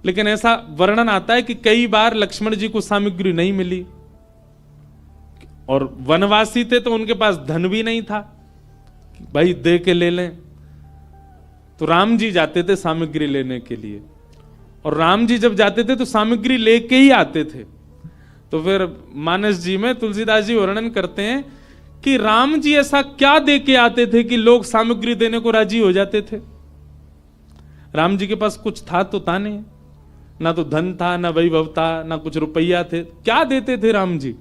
लेकिन ऐसा वर्णन आता है कि कई बार लक्ष्मण जी को सामग्री नहीं मिली, और वनवासी थे तो उनके पास धन भी नहीं था, भाई दे के ले लें। तो राम जी जाते थे सामग्री लेने के लिए, और राम जी जब जाते थे तो सामग्री लेके ही आते थे। तो फिर मानस जी में तुलसीदास जी वर्णन करते हैं कि राम जी ऐसा क्या दे के आते थे कि लोग सामग्री देने को राजी हो जाते थे। राम जी के पास कुछ था तो था नहीं, ना तो धन था, ना वैभव था, ना कुछ रुपया थे, क्या देते थे राम जी।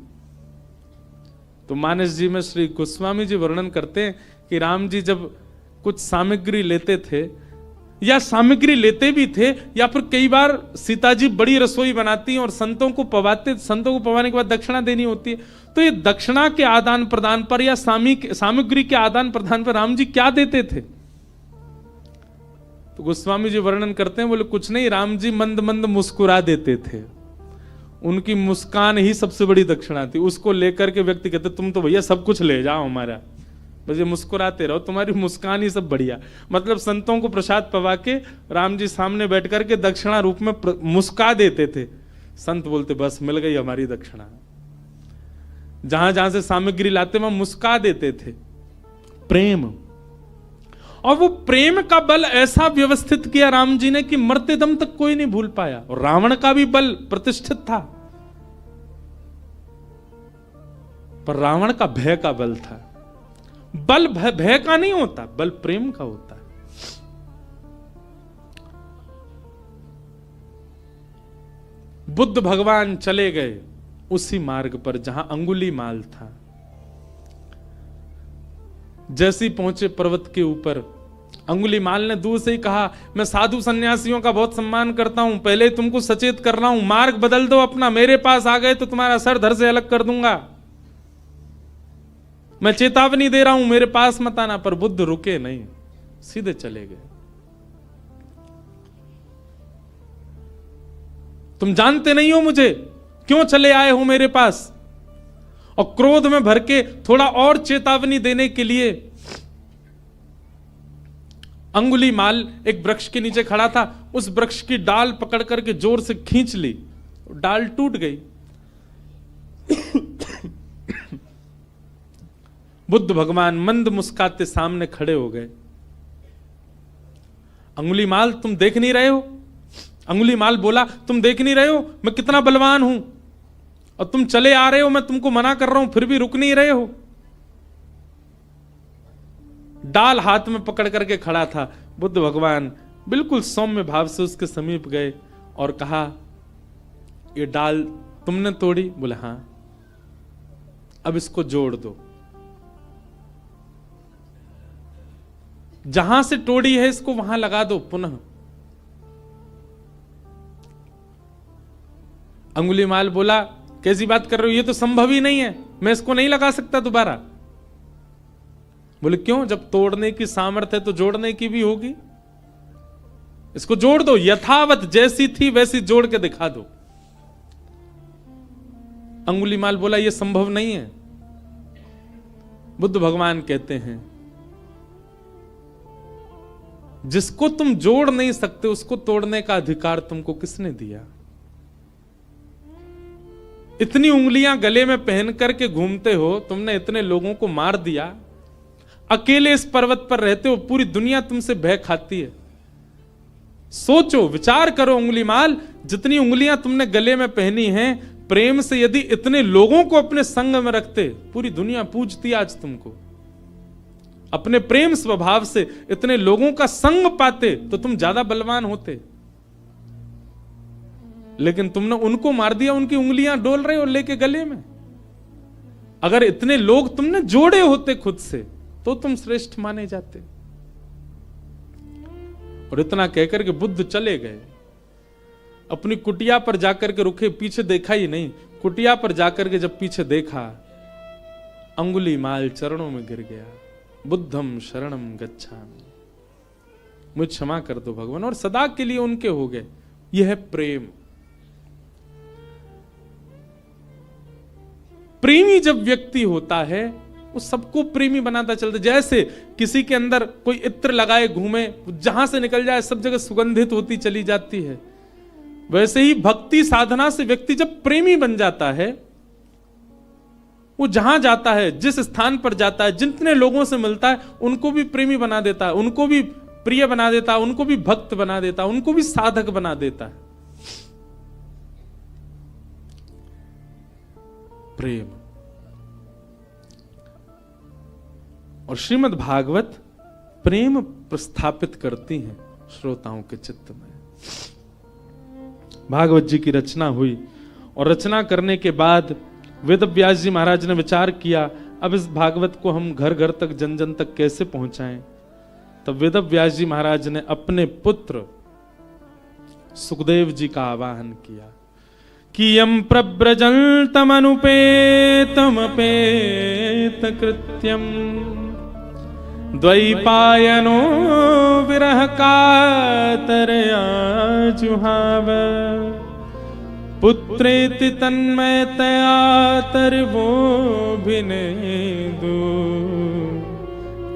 तो मानस जी में श्री गोस्वामी जी वर्णन करते हैं कि राम जी जब कुछ सामग्री लेते थे, या सामग्री लेते भी थे, या फिर कई बार सीता जी बड़ी रसोई बनाती हैं और संतों को पवाते, संतों को पवाने के बाद दक्षिणा देनी होती है, तो ये दक्षिणा के आदान प्रदान पर या सामग्री के आदान प्रदान पर राम जी क्या देते थे। तो गोस्वामी जी वर्णन करते हैं, बोले कुछ नहीं, राम जी मंद मंद मुस्कुरा देते थे, उनकी मुस्कान ही सबसे बड़ी दक्षिणा थी। उसको लेकर के व्यक्ति कहते तुम तो भैया सब कुछ ले जाओ हमारा, बस ये मुस्कुराते रहो, तुम्हारी मुस्कान ही सब बढ़िया। मतलब संतों को प्रसाद पवा के राम जी सामने बैठ करके दक्षिणा रूप में मुस्का देते थे। संत बोलते बस मिल गई हमारी दक्षिणा। जहां जहां से सामग्री लाते वहां मुस्का देते थे। प्रेम, और वो प्रेम का बल ऐसा व्यवस्थित किया राम जी ने कि मरते दम तक कोई नहीं भूल पाया। और रावण का भी बल प्रतिष्ठित था, पर रावण का भय का बल था। बल भय का नहीं होता, बल प्रेम का होता है। बुद्ध भगवान चले गए उसी मार्ग पर जहां अंगुलीमाल था। जैसे ही पहुंचे पर्वत के ऊपर, अंगुलीमाल ने दूर से ही कहा मैं साधु सन्यासियों का बहुत सम्मान करता हूं, पहले तुमको सचेत कर रहा हूं, मार्ग बदल दो अपना, मेरे पास आ गए तो तुम्हारा सर धड़ से अलग कर दूंगा। मैं चेतावनी दे रहा हूं, मेरे पास मत आना। पर बुद्ध रुके नहीं, सीधे चले गए। तुम जानते नहीं हो मुझे, क्यों चले आए हो मेरे पास। और क्रोध में भर के थोड़ा और चेतावनी देने के लिए अंगुलीमाल एक वृक्ष के नीचे खड़ा था, उस वृक्ष की डाल पकड़ करके जोर से खींच ली, डाल टूट गई। बुद्ध भगवान मंद मुस्काते सामने खड़े हो गए। अंगुलीमाल तुम देख नहीं रहे हो। अंगुलीमाल बोला तुम देख नहीं रहे हो मैं कितना बलवान हूं, और तुम चले आ रहे हो, मैं तुमको मना कर रहा हूं फिर भी रुक नहीं रहे हो। डाल हाथ में पकड़ करके खड़ा था। बुद्ध भगवान बिल्कुल सौम्य भाव से उसके समीप गए और कहा ये डाल तुमने तोड़ी? बोले हां। अब इसको जोड़ दो, जहां से तोड़ी है इसको वहां लगा दो पुनः। अंगुलीमाल बोला कैसी बात कर रहे हो, ये तो संभव ही नहीं है, मैं इसको नहीं लगा सकता दोबारा। बोले क्यों, जब तोड़ने की सामर्थ्य है तो जोड़ने की भी होगी। इसको जोड़ दो, यथावत जैसी थी वैसी जोड़ के दिखा दो। अंगुलीमाल बोला यह संभव नहीं है। बुद्ध भगवान कहते हैं जिसको तुम जोड़ नहीं सकते उसको तोड़ने का अधिकार तुमको किसने दिया। इतनी उंगलियां गले में पहन करके घूमते हो, तुमने इतने लोगों को मार दिया, अकेले इस पर्वत पर रहते हो, पूरी दुनिया तुमसे भय खाती है। सोचो, विचार करो अंगुलीमाल, जितनी उंगलियां तुमने गले में पहनी हैं, प्रेम से यदि इतने लोगों को अपने संग में रखते, पूरी दुनिया पूजती आज तुमको। अपने प्रेम स्वभाव से इतने लोगों का संग पाते तो तुम ज्यादा बलवान होते, लेकिन तुमने उनको मार दिया, उनकी उंगलियां डोल रहे हो लेके गले में। अगर इतने लोग तुमने जोड़े होते खुद से तो तुम श्रेष्ठ माने जाते। और इतना कहकर के बुद्ध चले गए। अपनी कुटिया पर जाकर के रुके, पीछे देखा ही नहीं। कुटिया पर जाकर के जब पीछे देखा, अंगुलीमाल चरणों में गिर गया। बुद्धम शरणम गच्छामि, मुझे क्षमा कर दो भगवान, और सदा के लिए उनके हो गए। यह है प्रेम। प्रेमी जब व्यक्ति होता है वो सबको प्रेमी बनाता चलता। जैसे किसी के अंदर कोई इत्र लगाए घूमे, जहां से निकल जाए सब जगह सुगंधित होती चली जाती है, वैसे ही भक्ति साधना से व्यक्ति जब प्रेमी बन जाता है, वो जहां जाता है, जिस स्थान पर जाता है, जितने लोगों से मिलता है, उनको भी प्रेमी बना देता है, उनको भी प्रिय बना देता है, उनको भी भक्त बना देता है, उनको भी साधक बना देता है। प्रेम। और श्रीमद् भागवत प्रेम प्रस्थापित करती हैं श्रोताओं के चित्त में। भागवत जी की रचना हुई और रचना करने के बाद वेद व्यास जी महाराज ने विचार किया, अब इस भागवत को हम घर घर तक, जन जन तक कैसे पहुंचाएं। तब वेद व्यास जी महाराज ने अपने पुत्र सुखदेव जी का आवाहन किया कि यम प्रव्रजन्तमनुपेतमपेत कृत्यम द्वैपायनो विरह कातरया जुहाव पुत्रेति तन्मयतया तर्वोऽभिनेदु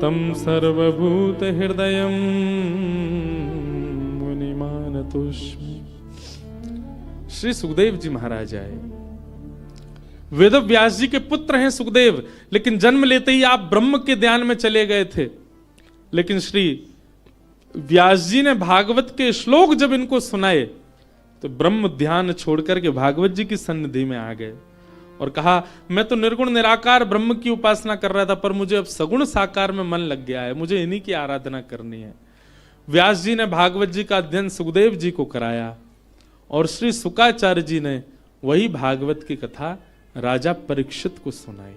तम सर्वभूत हृदयं मुनिमानतोऽस्मि। श्री सुखदेव जी महाराज आए। वेद व्यास जी के पुत्र हैं सुखदेव, लेकिन जन्म लेते ही आप ब्रह्म के ध्यान में चले गए थे। लेकिन श्री व्यास जी ने भागवत के श्लोक जब इनको सुनाए तो ब्रह्म ध्यान छोड़कर के भागवत जी की सन्निधि में आ गए और कहा, मैं तो निर्गुण निराकार ब्रह्म की उपासना कर रहा था, पर मुझे अब सगुण साकार में मन लग गया है, मुझे इन्हीं की आराधना करनी है। व्यास जी ने भागवत जी का अध्ययन सुखदेव जी को कराया और श्री शुकाचार्य जी ने वही भागवत की कथा राजा परीक्षित को सुनाई।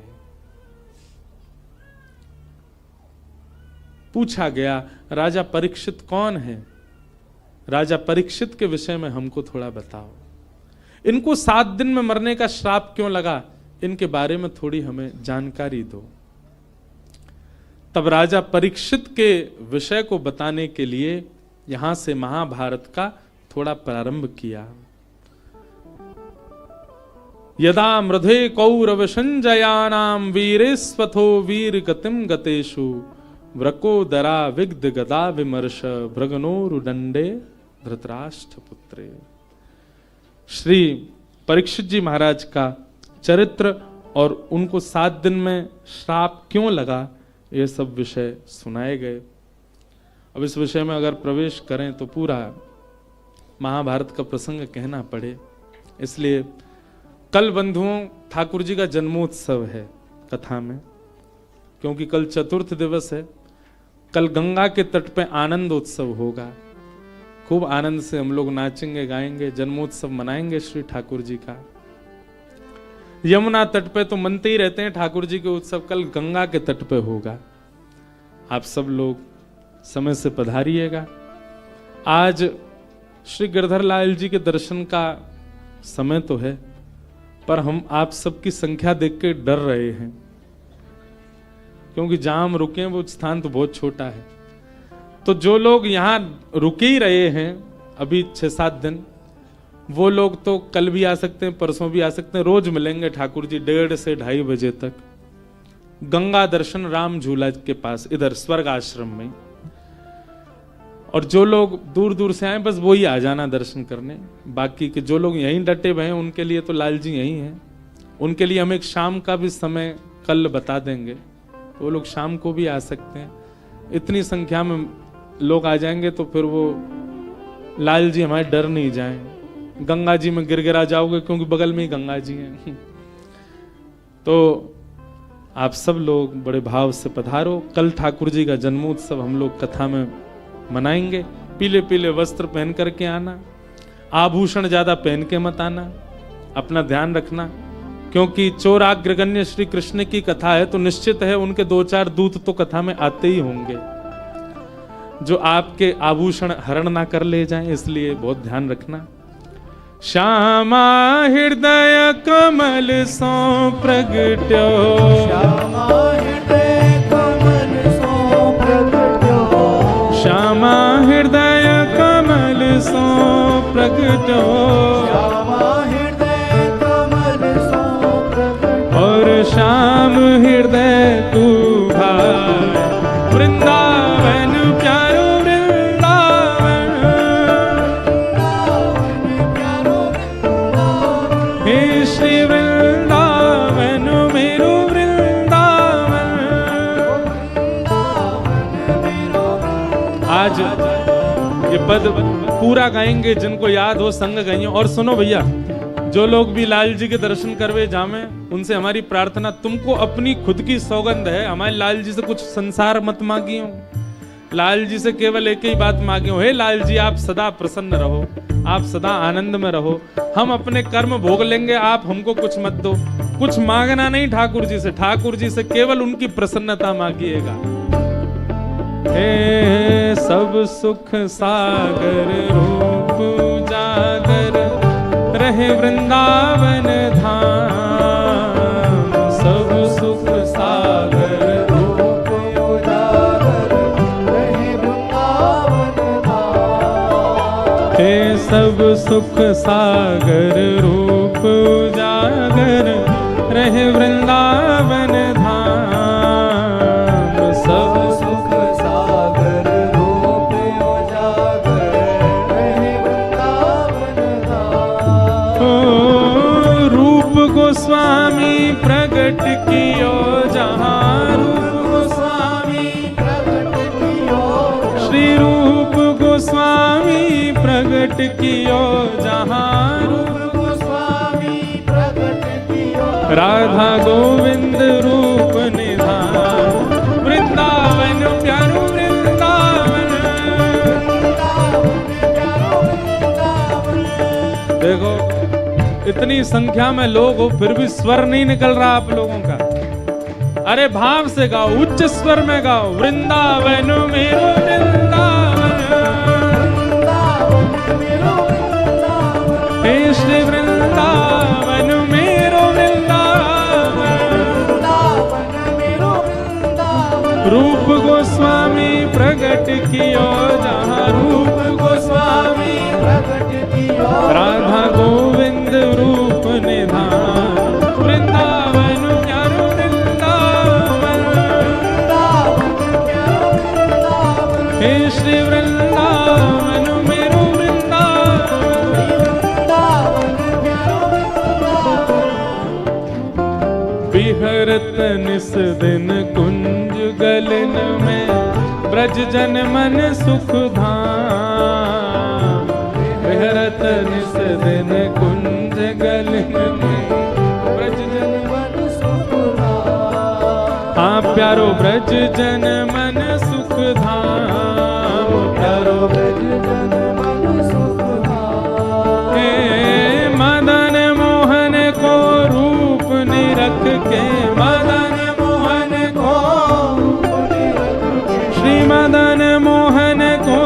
पूछा गया, राजा परीक्षित कौन है? राजा परीक्षित के विषय में हमको थोड़ा बताओ। इनको 7 दिन में मरने का श्राप क्यों लगा, इनके बारे में थोड़ी हमें जानकारी दो। तब राजा परीक्षित के विषय को बताने के लिए यहां से महाभारत का थोड़ा प्रारंभ किया। यदा मृधे कौरव संजयानाम वीरेस्वथो वीर गतिम गतेषु व्रकोदरा विग्ध गदा विमर्श भृगनोरुदंडे धृतराष्ट्र पुत्रे। श्री परीक्षित जी महाराज का चरित्र और उनको 7 दिन में श्राप क्यों लगा, ये सब विषय सुनाए गए। अब इस विषय में अगर प्रवेश करें तो पूरा महाभारत का प्रसंग कहना पड़े, इसलिए कल बंधुओं ठाकुर जी का जन्मोत्सव है कथा में, क्योंकि कल चतुर्थ दिवस है। कल गंगा के तट पे आनंद उत्सव होगा, खूब आनंद से हम लोग नाचेंगे गाएंगे, जन्मोत्सव मनाएंगे श्री ठाकुर जी का। यमुना तट पे तो मनते ही रहते हैं ठाकुर जी के उत्सव, कल गंगा के तट पे होगा। आप सब लोग समय से पधारिएगा। आज श्री गिरधर लाल जी के दर्शन का समय तो है, पर हम आप सबकी संख्या देख के डर रहे हैं, क्योंकि जहां हम रुके हैं वो स्थान तो बहुत छोटा है। तो जो लोग यहाँ रुके ही रहे हैं अभी 6-7 दिन, वो लोग तो कल भी आ सकते हैं, परसों भी आ सकते हैं। रोज मिलेंगे ठाकुर जी 1:30 से 2:30 बजे तक गंगा दर्शन राम झूला के पास, इधर स्वर्ग आश्रम में। और जो लोग दूर दूर से आए बस वही आ जाना दर्शन करने। बाकी के जो लोग यहीं डटे हुए हैं उनके लिए तो लाल जी यहीं हैं, उनके लिए हम एक शाम का भी समय कल बता देंगे, तो वो लोग शाम को भी आ सकते हैं। इतनी संख्या में लोग आ जाएंगे तो फिर वो लाल जी हमारे डर नहीं जाएं, गंगा जी में गिरगिरा जाओगे, क्योंकि बगल में ही गंगा जी हैं। तो आप सब लोग बड़े भाव से पधारो। कल ठाकुर जी का जन्मोत्सव हम लोग कथा में मनाएंगे। पीले पीले वस्त्र पहन करके आना, आभूषण ज्यादा पहन के मत आना, अपना ध्यान रखना, क्योंकि चोराग्रगण्य श्री कृष्ण की कथा है तो निश्चित है उनके 2-4 दूत तो कथा में आते ही होंगे जो आपके आभूषण हरण ना कर ले जाएं, इसलिए बहुत ध्यान रखना। श्यामा हृदय कमल सो प्रगट्यो, श्यामा हृदय कमल सो प्रगट्यो, श्यामा हृदय कमल सो प्रगट्यो, श्यामा हृदय कमल सो प्रगट्यो, और श्याम हृदय वृंदावन प्यारो वृंदावन, हे श्री वृंदावन मेरो वृंदावन। आज ये पद पूरा गाएंगे, जिनको याद हो संग गाइए। और सुनो भैया, जो लोग भी लाल जी के दर्शन करवे जामे, उनसे हमारी प्रार्थना, तुमको अपनी खुद की सौगंध है, हमारे लाल जी से कुछ संसार मत मांगी हो, लाल जी से केवल एक ही बात मांगी हो, हे लाल जी आप सदा प्रसन्न रहो, आप सदा आनंद में रहो, हम अपने कर्म भोग लेंगे, आप हमको कुछ मत दो। कुछ मांगना नहीं ठाकुर जी से, ठाकुर जी से केवल उनकी प्रसन्नता मांगिएगा। हे सब सुख सागर रूप उजागर, रहे वृंदावन धाम। सब सुख सागर रूप उजागर, रहे वृंदावन धाम। हे सब सुख सागर रूप उजागर, रहे वृंदावन धाम। सब सुख सागर रूप उजागर, रहे वृंदावन धाम। ओ रूप गोस्वामी प्रगट कियो जहाँ, रूप गोस्वामी प्रगट कियो, श्री रूप गोस्वामी प्रगट कियो जहाँ, रूप गोस्वामी प्रगट कियो, राधा गोविंद रूप निधान। वृंदावन प्यारो वृंदावन, देखो इतनी संख्या में लोग हो फिर भी स्वर नहीं निकल रहा आप लोगों का। अरे भाव से गाओ, उच्च स्वर में गाओ, वृंदावन मेरो वृंदावन, हे श्री वृंदावन मेरो वृंदावन। रूप गोस्वामी प्रगट कियो जहाँ, रूप गोस्वामी प्रगट कियो, राधा गोविंद रूप निधान। वृंदावन प्यारो वृंदावन, हे श्री वृंदावन मेरो वृंदावन। विहरत निस दिन कुंज गलन में, ब्रज जन मन सुख धाम। विहरत निस दिन कुंज गलन में, ब्रज जन मन सुख धाम। हाँ प्यारो ब्रज जन मन सुख धाम, प्यारो ब्रज जन मन सुख धाम। हे मदन मोहन को रूप निरख के, मदन मोहन को, श्री मदन मोहन को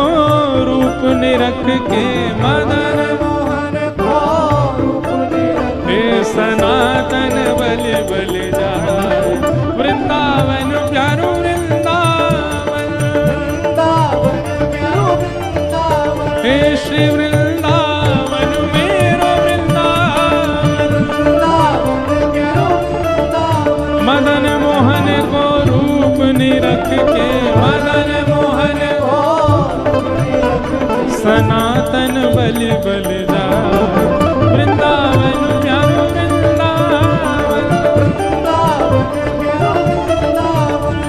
रूप निरख के, मदन मोहन को रूप निरख, हे सनातन बलि बलि जाए। वृंदावन प्यारो वृंदावन, वृंदावन प्यारो वृंदावन, हे श्री वृंदावन मेरो वृंदावन। वृंदावन प्यारो वृंदावन, मदन मोहन को रूप निरख के, मदन मोहन को सनातन बलि बलि जाए। वृंदावन प्यारो वृंदावन,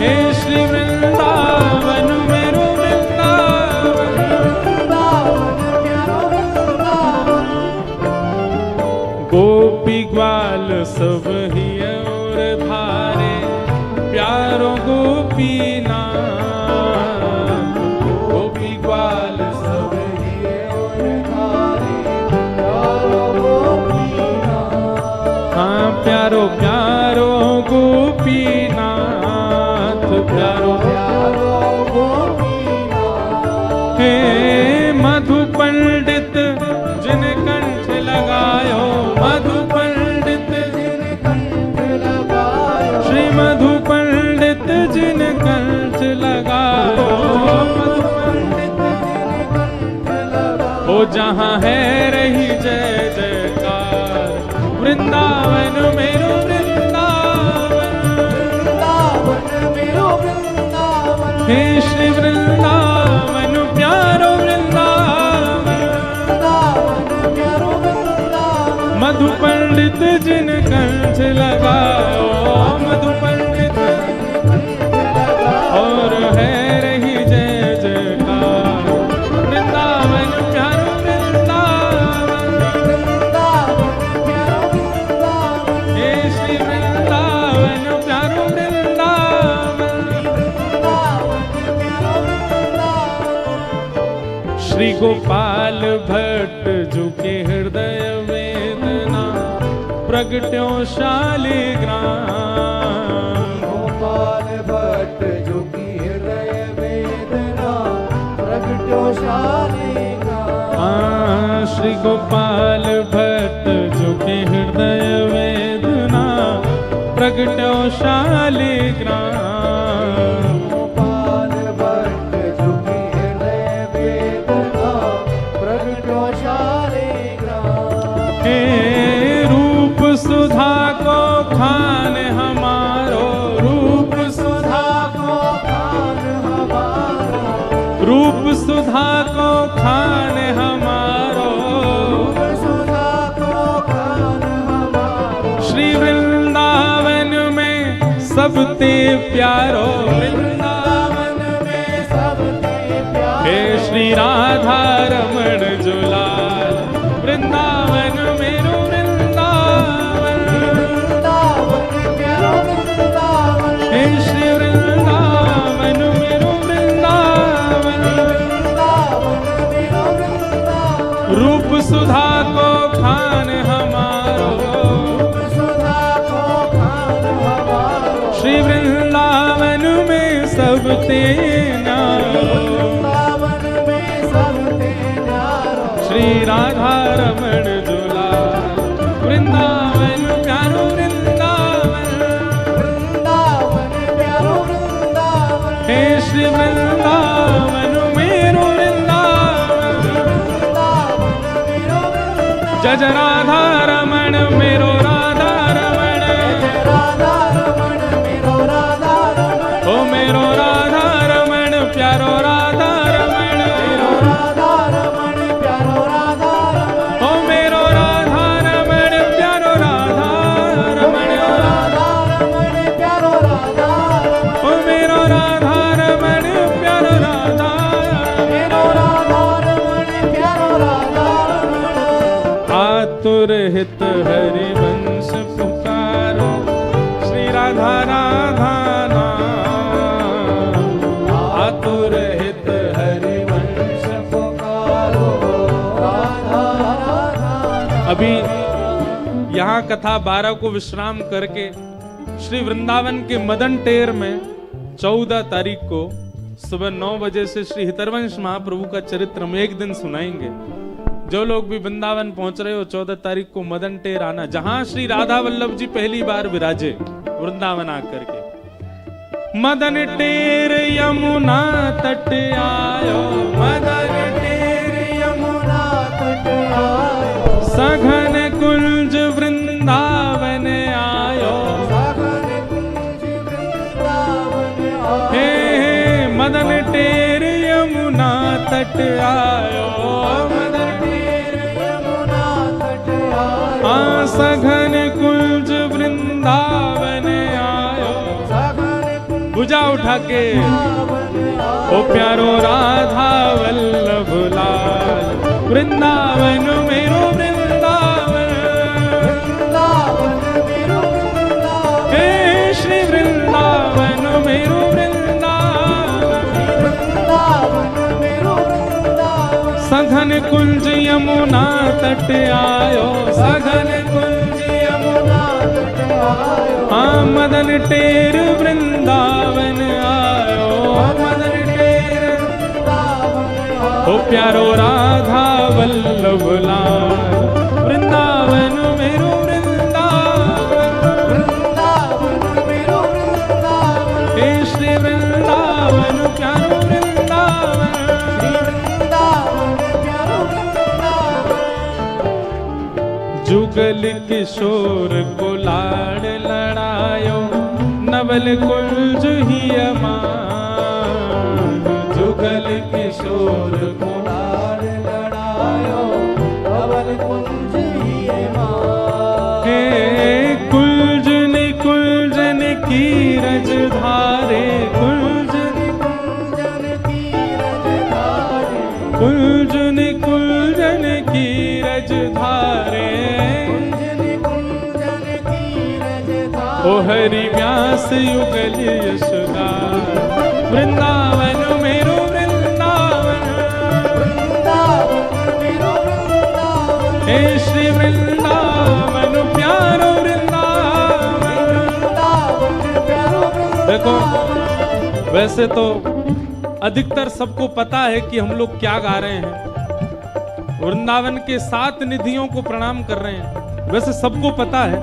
हे श्री वृंदावन मेरो वृंदावन। गोपी ग्वाल सब ही और धारे, प्यारो गोपी नाम। गोपी ग्वाल सब ही और धारे, प्यारो गोपी नाथ, हाँ प्यारो प्यारो गोपीनाथ, प्यारो प्यारो गोपी नाथ। हे मधु पंडित जिन कंठ लगायो, मधु पंडित जिन कंठ लगायो, श्री मधु पंडित जिन कंठ लगायो। मधु पंडित जिन कंठ लगायो, ओ जहाँ है रही जय जयकार। वृंदावन मेरो वृंदावन, वृंदावन मेरो वृंदावन, हे श्री वृंदावन प्यारो वृंदावन, मधु पंडित जिन कंठ लगाओ, मधु पंडित और है रही जय जयकार। वृंदावन प्यारो वृंदावन, हे श्री वृंदावन प्यारो वृंदावन। श्री गोपाल भट्ट जो के हृदय वेदना प्रगट्यो शालिग्राम। गोपाल भट्ट जो की हृदय वेदना प्रगट्यो शालिग्राम। श्री गोपाल भट्ट जो के हृदय वेदना प्रगट्यो शालिग्राम। गोपाल भट्ट जो की हृदय वेदना प्रगट्यो शालिग्राम। हे रूप सुधा को खान हमारो, रूप सुधा को खान हमारा, रूप सुधा को खान हमारो। सुधा को खान हमारा। श्री वृंदावन में सबते प्यारो, वृंदावन में सबके प्यारे। हे श्री राधा रमण जुलाल। वृंदावन मेरो वृंदावन, वृंदावन प्यारो वृंदावन। हे श्री वृंदावन मेरो वृंदावन। वृंदावन मेरो वृंदावन। रूप सुधा को खान हमारो, सुधा को खान हमारा। श्री वृंदावन में सबते न्यारो। वृंदावन में सबके न्यारो। श्री राधा रमण जुलाल। वृंदावन प्यारो वृंदावन, वृंदावन प्यारो वृंदावन। हे श्री वृंदावन मेरो वृंदावन। वृंदावन मेरो वृंदावन। जय जय राधा रमण मेरो राधा रमण। राधा रमण मेरो राधा रमण। ओ मेरो राधा रमण प्यारो राधा रमण। राधा रमण प्यारो राधा रमण। ओ मेरो राधा रमण प्यारो राधा रमण। राधा रमण प्यारो राधा रमण। ओ मेरो राधा रमण प्यारो राधा। मेरो राधा रमण प्यारो राधा रमण। आतुर हित हरि वंश पुकारो, श्री राधा राधा नाम। आतुर हित हरि वंश। पुकारो राधा राधा। अभी यहाँ कथा 12 को विश्राम करके श्री वृंदावन के मदन टेर में 14 तारीख को सुबह 9 बजे से श्री हितरवंश महाप्रभु का चरित्र हम एक दिन सुनाएंगे। जो लोग भी वृंदावन पहुंच रहे हो 14 तारीख को मदन टेर आना, जहां श्री राधा वल्लभ जी पहली बार विराजे वृंदावन आकर के। मदन टेर यमुना तट आयो, मदन टेर यमुना तट आयो। सघन कुंज वृंदावन आयो। सघन कुंज वृंदावन आयो। हे मदन टेर यमुना तट आयो, मदन टेर यमुना तट आयो। सघन कुंज वृंदावन आयो। सघन कुंज भुजा उठा के वृंदावन आयो। ओ प्यारो राधा वल्लभ लाल। वृंदावन मेरो वृंदावन, वृंदावन मेरो वृंदावन। हे श्री वृंदावन मेरो वृंदावन। वृंदावन मेरो वृंदावन। सघन कुंज यमुना तट आयो, सघन कुंज यमुना तट आयो। मदन टेर वृंदावन आयो, मदन टेर। वृंदावन आयो। ओ प्यारो राधा वल्लभ लाल। वृंदावन मेरो वृंदावन, वृंदावन मेरो वृंदावन। हे श्री वृंदावन प्यारो वृंदावन। श्री वृंदावन प्यारो वृंदावन। जुगल किशोर को लाड़ लड़ायो, नवल कुंज ही अमान। युगल किशोर को लाड़ लड़ायो धवल कुंज ही माँ। हे कुंजन कुंजन की रज धारे कुंजन कुंजन की रज धारे कुंजन कुंजन की रज धारे कुंजन की रज धारे। ओ हरि व्यास युगल यश गान वृंदावन मेरो वृंदावन वृंदावन मेरो वृंदावन हे श्री वृंदावन प्यारो वृंदावन। वृंदावन प्यारो देखो वृंदावन। वैसे तो अधिकतर सबको पता है कि हम लोग क्या गा रहे हैं, वृंदावन के 7 निधियों को प्रणाम कर रहे हैं। वैसे सबको पता है,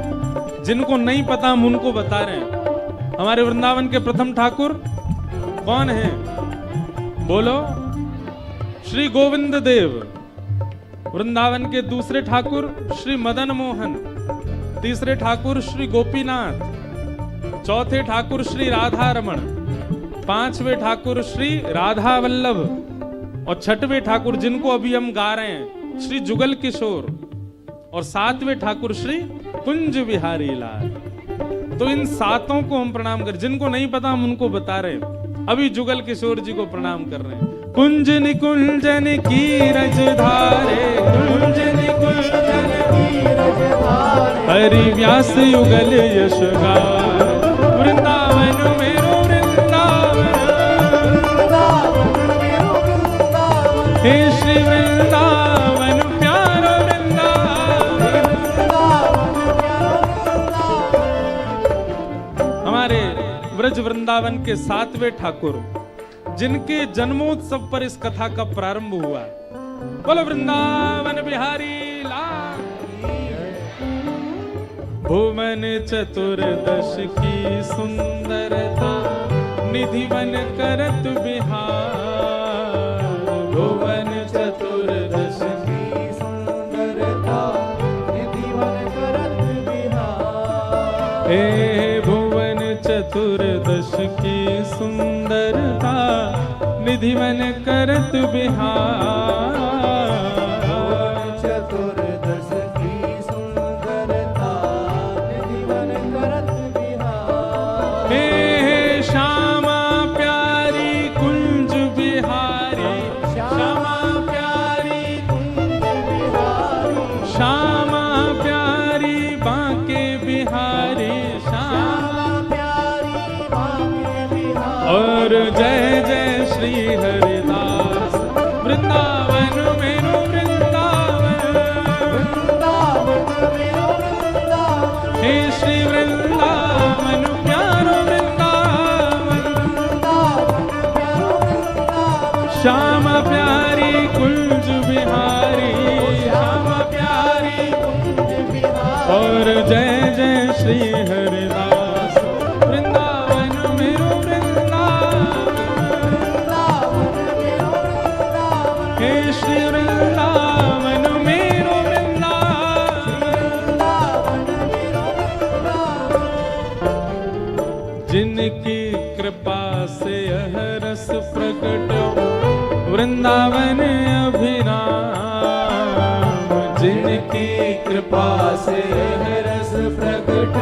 जिनको नहीं पता हम उनको बता रहे हैं। हमारे वृंदावन के प्रथम ठाकुर कौन है? बोलो, श्री गोविंद देव। वृंदावन के दूसरे ठाकुर श्री मदन मोहन, तीसरे ठाकुर श्री गोपीनाथ, चौथे ठाकुर श्री राधा रमण, पांचवें ठाकुर श्री राधा वल्लभ और छठवें ठाकुर जिनको अभी हम गा रहे हैं श्री जुगल किशोर और 7वें ठाकुर श्री कुंज बिहारी लाल। तो इन 7 को हम प्रणाम कर, जिनको नहीं पता हम उनको बता रहे हैं। अभी जुगल किशोर जी को प्रणाम कर रहे हैं। कुंजन कुंजन की रज धारे कुंजन कुंजन की रज धारे हरि व्यास युगल यश गान वृंदावन मेरो वृंदावन वृंदावन मेरो वृंदावन हे श्री वृंदावन प्यारो वृंदावन। वृंदावन प्यारो वृंदावन। हमारे ब्रज वृंदावन के 7वें ठाकुर जिनके जन्मोत्सव पर इस कथा का प्रारंभ हुआ, बोलो वृंदावन बिहारी लाल। भुवन चतुर्दश की सुंदरता निधिवन करत बिहार। भुवन चतुर्दश की सुंदरता निधिवन करत बिहार। हे भुवन चतुर्दश की सुंदरता निधिवन करत बिहार। चतुर्दश की सुंदरता निधिवन करत बिहार। हे श्यामा प्यारी कुंज बिहारी श्यामा प्यारी कुंज बिहारी श्यामा प्यारी बांके बिहारी श्यामा प्यारी बांके बिहारी। और जय जय श्री हरिदास वृंदावन मेरो वृंदावन। वृंदावन मेरो वृंदावन हे श्री वृंदावन प्यारो वृंदावन। वृंदावन प्यारो वृंदावन। श्यामा प्यारी कुंज बिहारी श्यामा प्यारी कुंज बिहारी। और जय जय श्री हरिदास वृंदावन मेरो वृंदावन। वृंदावन मेरो वृंदावन। हे श्री वृंदावन मेरो वृंदावन। वृंदावन मेरो वृंदावन। जिनकी कृपा से यह रस प्रकट वृंदावन अभिराम। जिनकी कृपा से यह रस प्रकट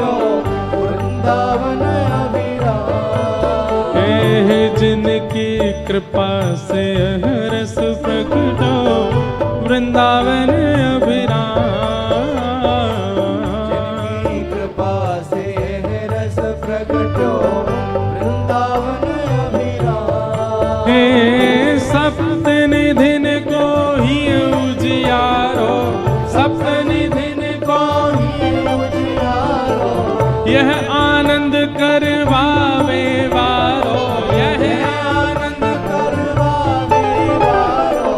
वृंदावन अभिराम। हे जिनकी कृपा से यह रस प्रकट वृंदावन अभिराम। जिनकी कृपा से यह रस प्रकटो वृंदावन अभिराम। हे सप्तनिधिन को ही उजियारो सप्तनिधिन को ही उजियारो यह आनंद करवावे वारो यह आनंद करवावे वारो।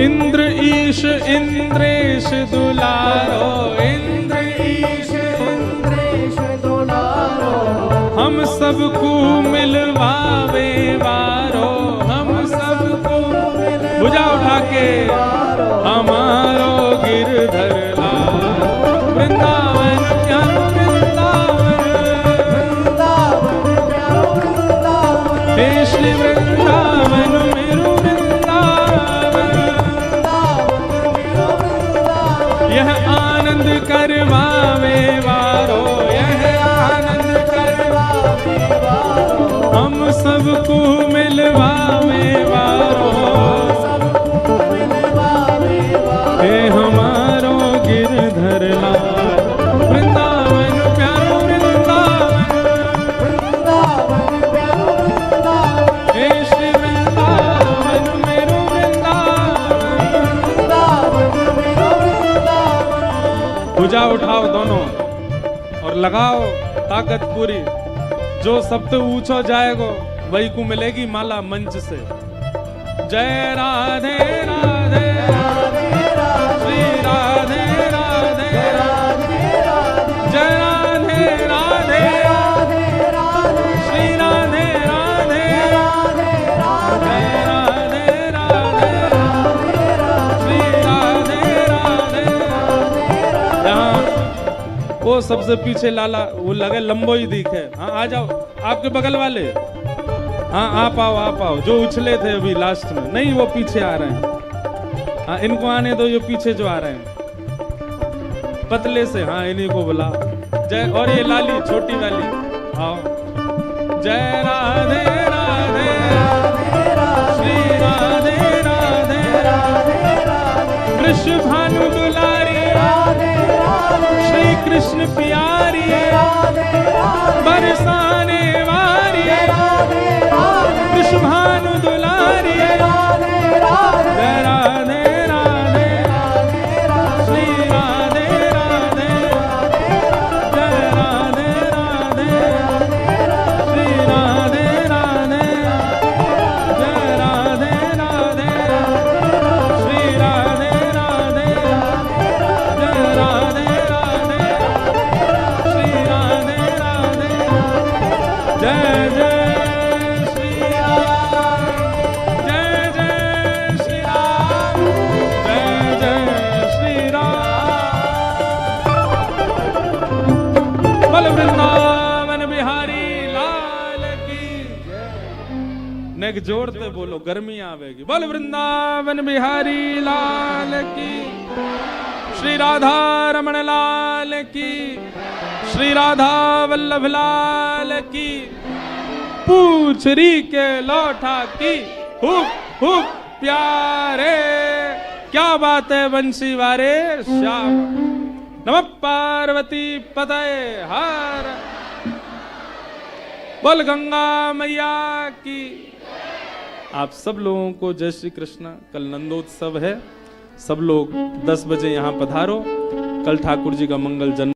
इंद्र ईश इंद्रेश दुलारो इंद्र ईश इंद्रेश दुलारो हम सबको मिलवावे वारो हम सबको भुजा उठा के हमारो गिरधर लाल वृंदावन प्यारो वृंदावन। वृंदावन प्यारो वृंदावन। हे श्री वृंदावन मेरो सबको मिलवावे वारो, सबको मिलवावे वारो, हे हमारो गिरधर लाल। वृंदावन प्यारो वृंदावन, वृंदावन प्यारो वृंदावन, हे श्री वृंदावन मेरो वृंदावन। वृंदावन मेरो वृंदावन। भुजा उठाओ दोनों और लगाओ ताकत पूरी। जो सबसे ऊंचा जाएगा वही को मिलेगी माला मंच से। जय राधे राधे श्री राधे राधे, जय राधे राधे श्री राधे राधे, जय राधे राधे श्री राधे राधे। यहाँ वो सबसे पीछे लाला वो लगे लंबो ही दिखे। हाँ आ जाओ आपके बगल वाले, हाँ आप आओ जो उछले थे अभी लास्ट में, नहीं वो पीछे आ रहे हैं। हाँ इनको आने दो, ये पीछे जो आ रहे हैं पतले से, हाँ इन्हीं को बुला। जय, और ये लाली छोटी वाली आओ। जय राधे राधे श्री राधे राधे, कृष्ण भानु दुलारी श्री कृष्ण प्यारी, बरसाने वारी कृष्ण भानु दुलारी। जय राधे राधे श्री राधे राधे, जय राधे राधे श्री राधे राधे, जय राधे राधे श्री राधे राधे, जय राधे राधे श्री राधे राधे। जय जय श्री राम, जय जय श्री राम, जय जय श्री राम। बोल वृंदावन बिहारी लाल की। नेक जोड़ते बोलो गर्मी आवेगी। बोल वृंदावन बिहारी लाल की, श्री राधा रमण लाल की, श्री राधा वल्लभ लाल की, पूछरी के लौठा की। हुप हुप प्यारे, क्या बात है बंसी वारे श्याम। नमः पार्वती पतये हर, बोल गंगा मैया की। आप सब लोगों को जय श्री कृष्ण। कल नंदोत्सव है, सब लोग 10 बजे यहाँ पधारो। कल ठाकुर जी का मंगल जन्म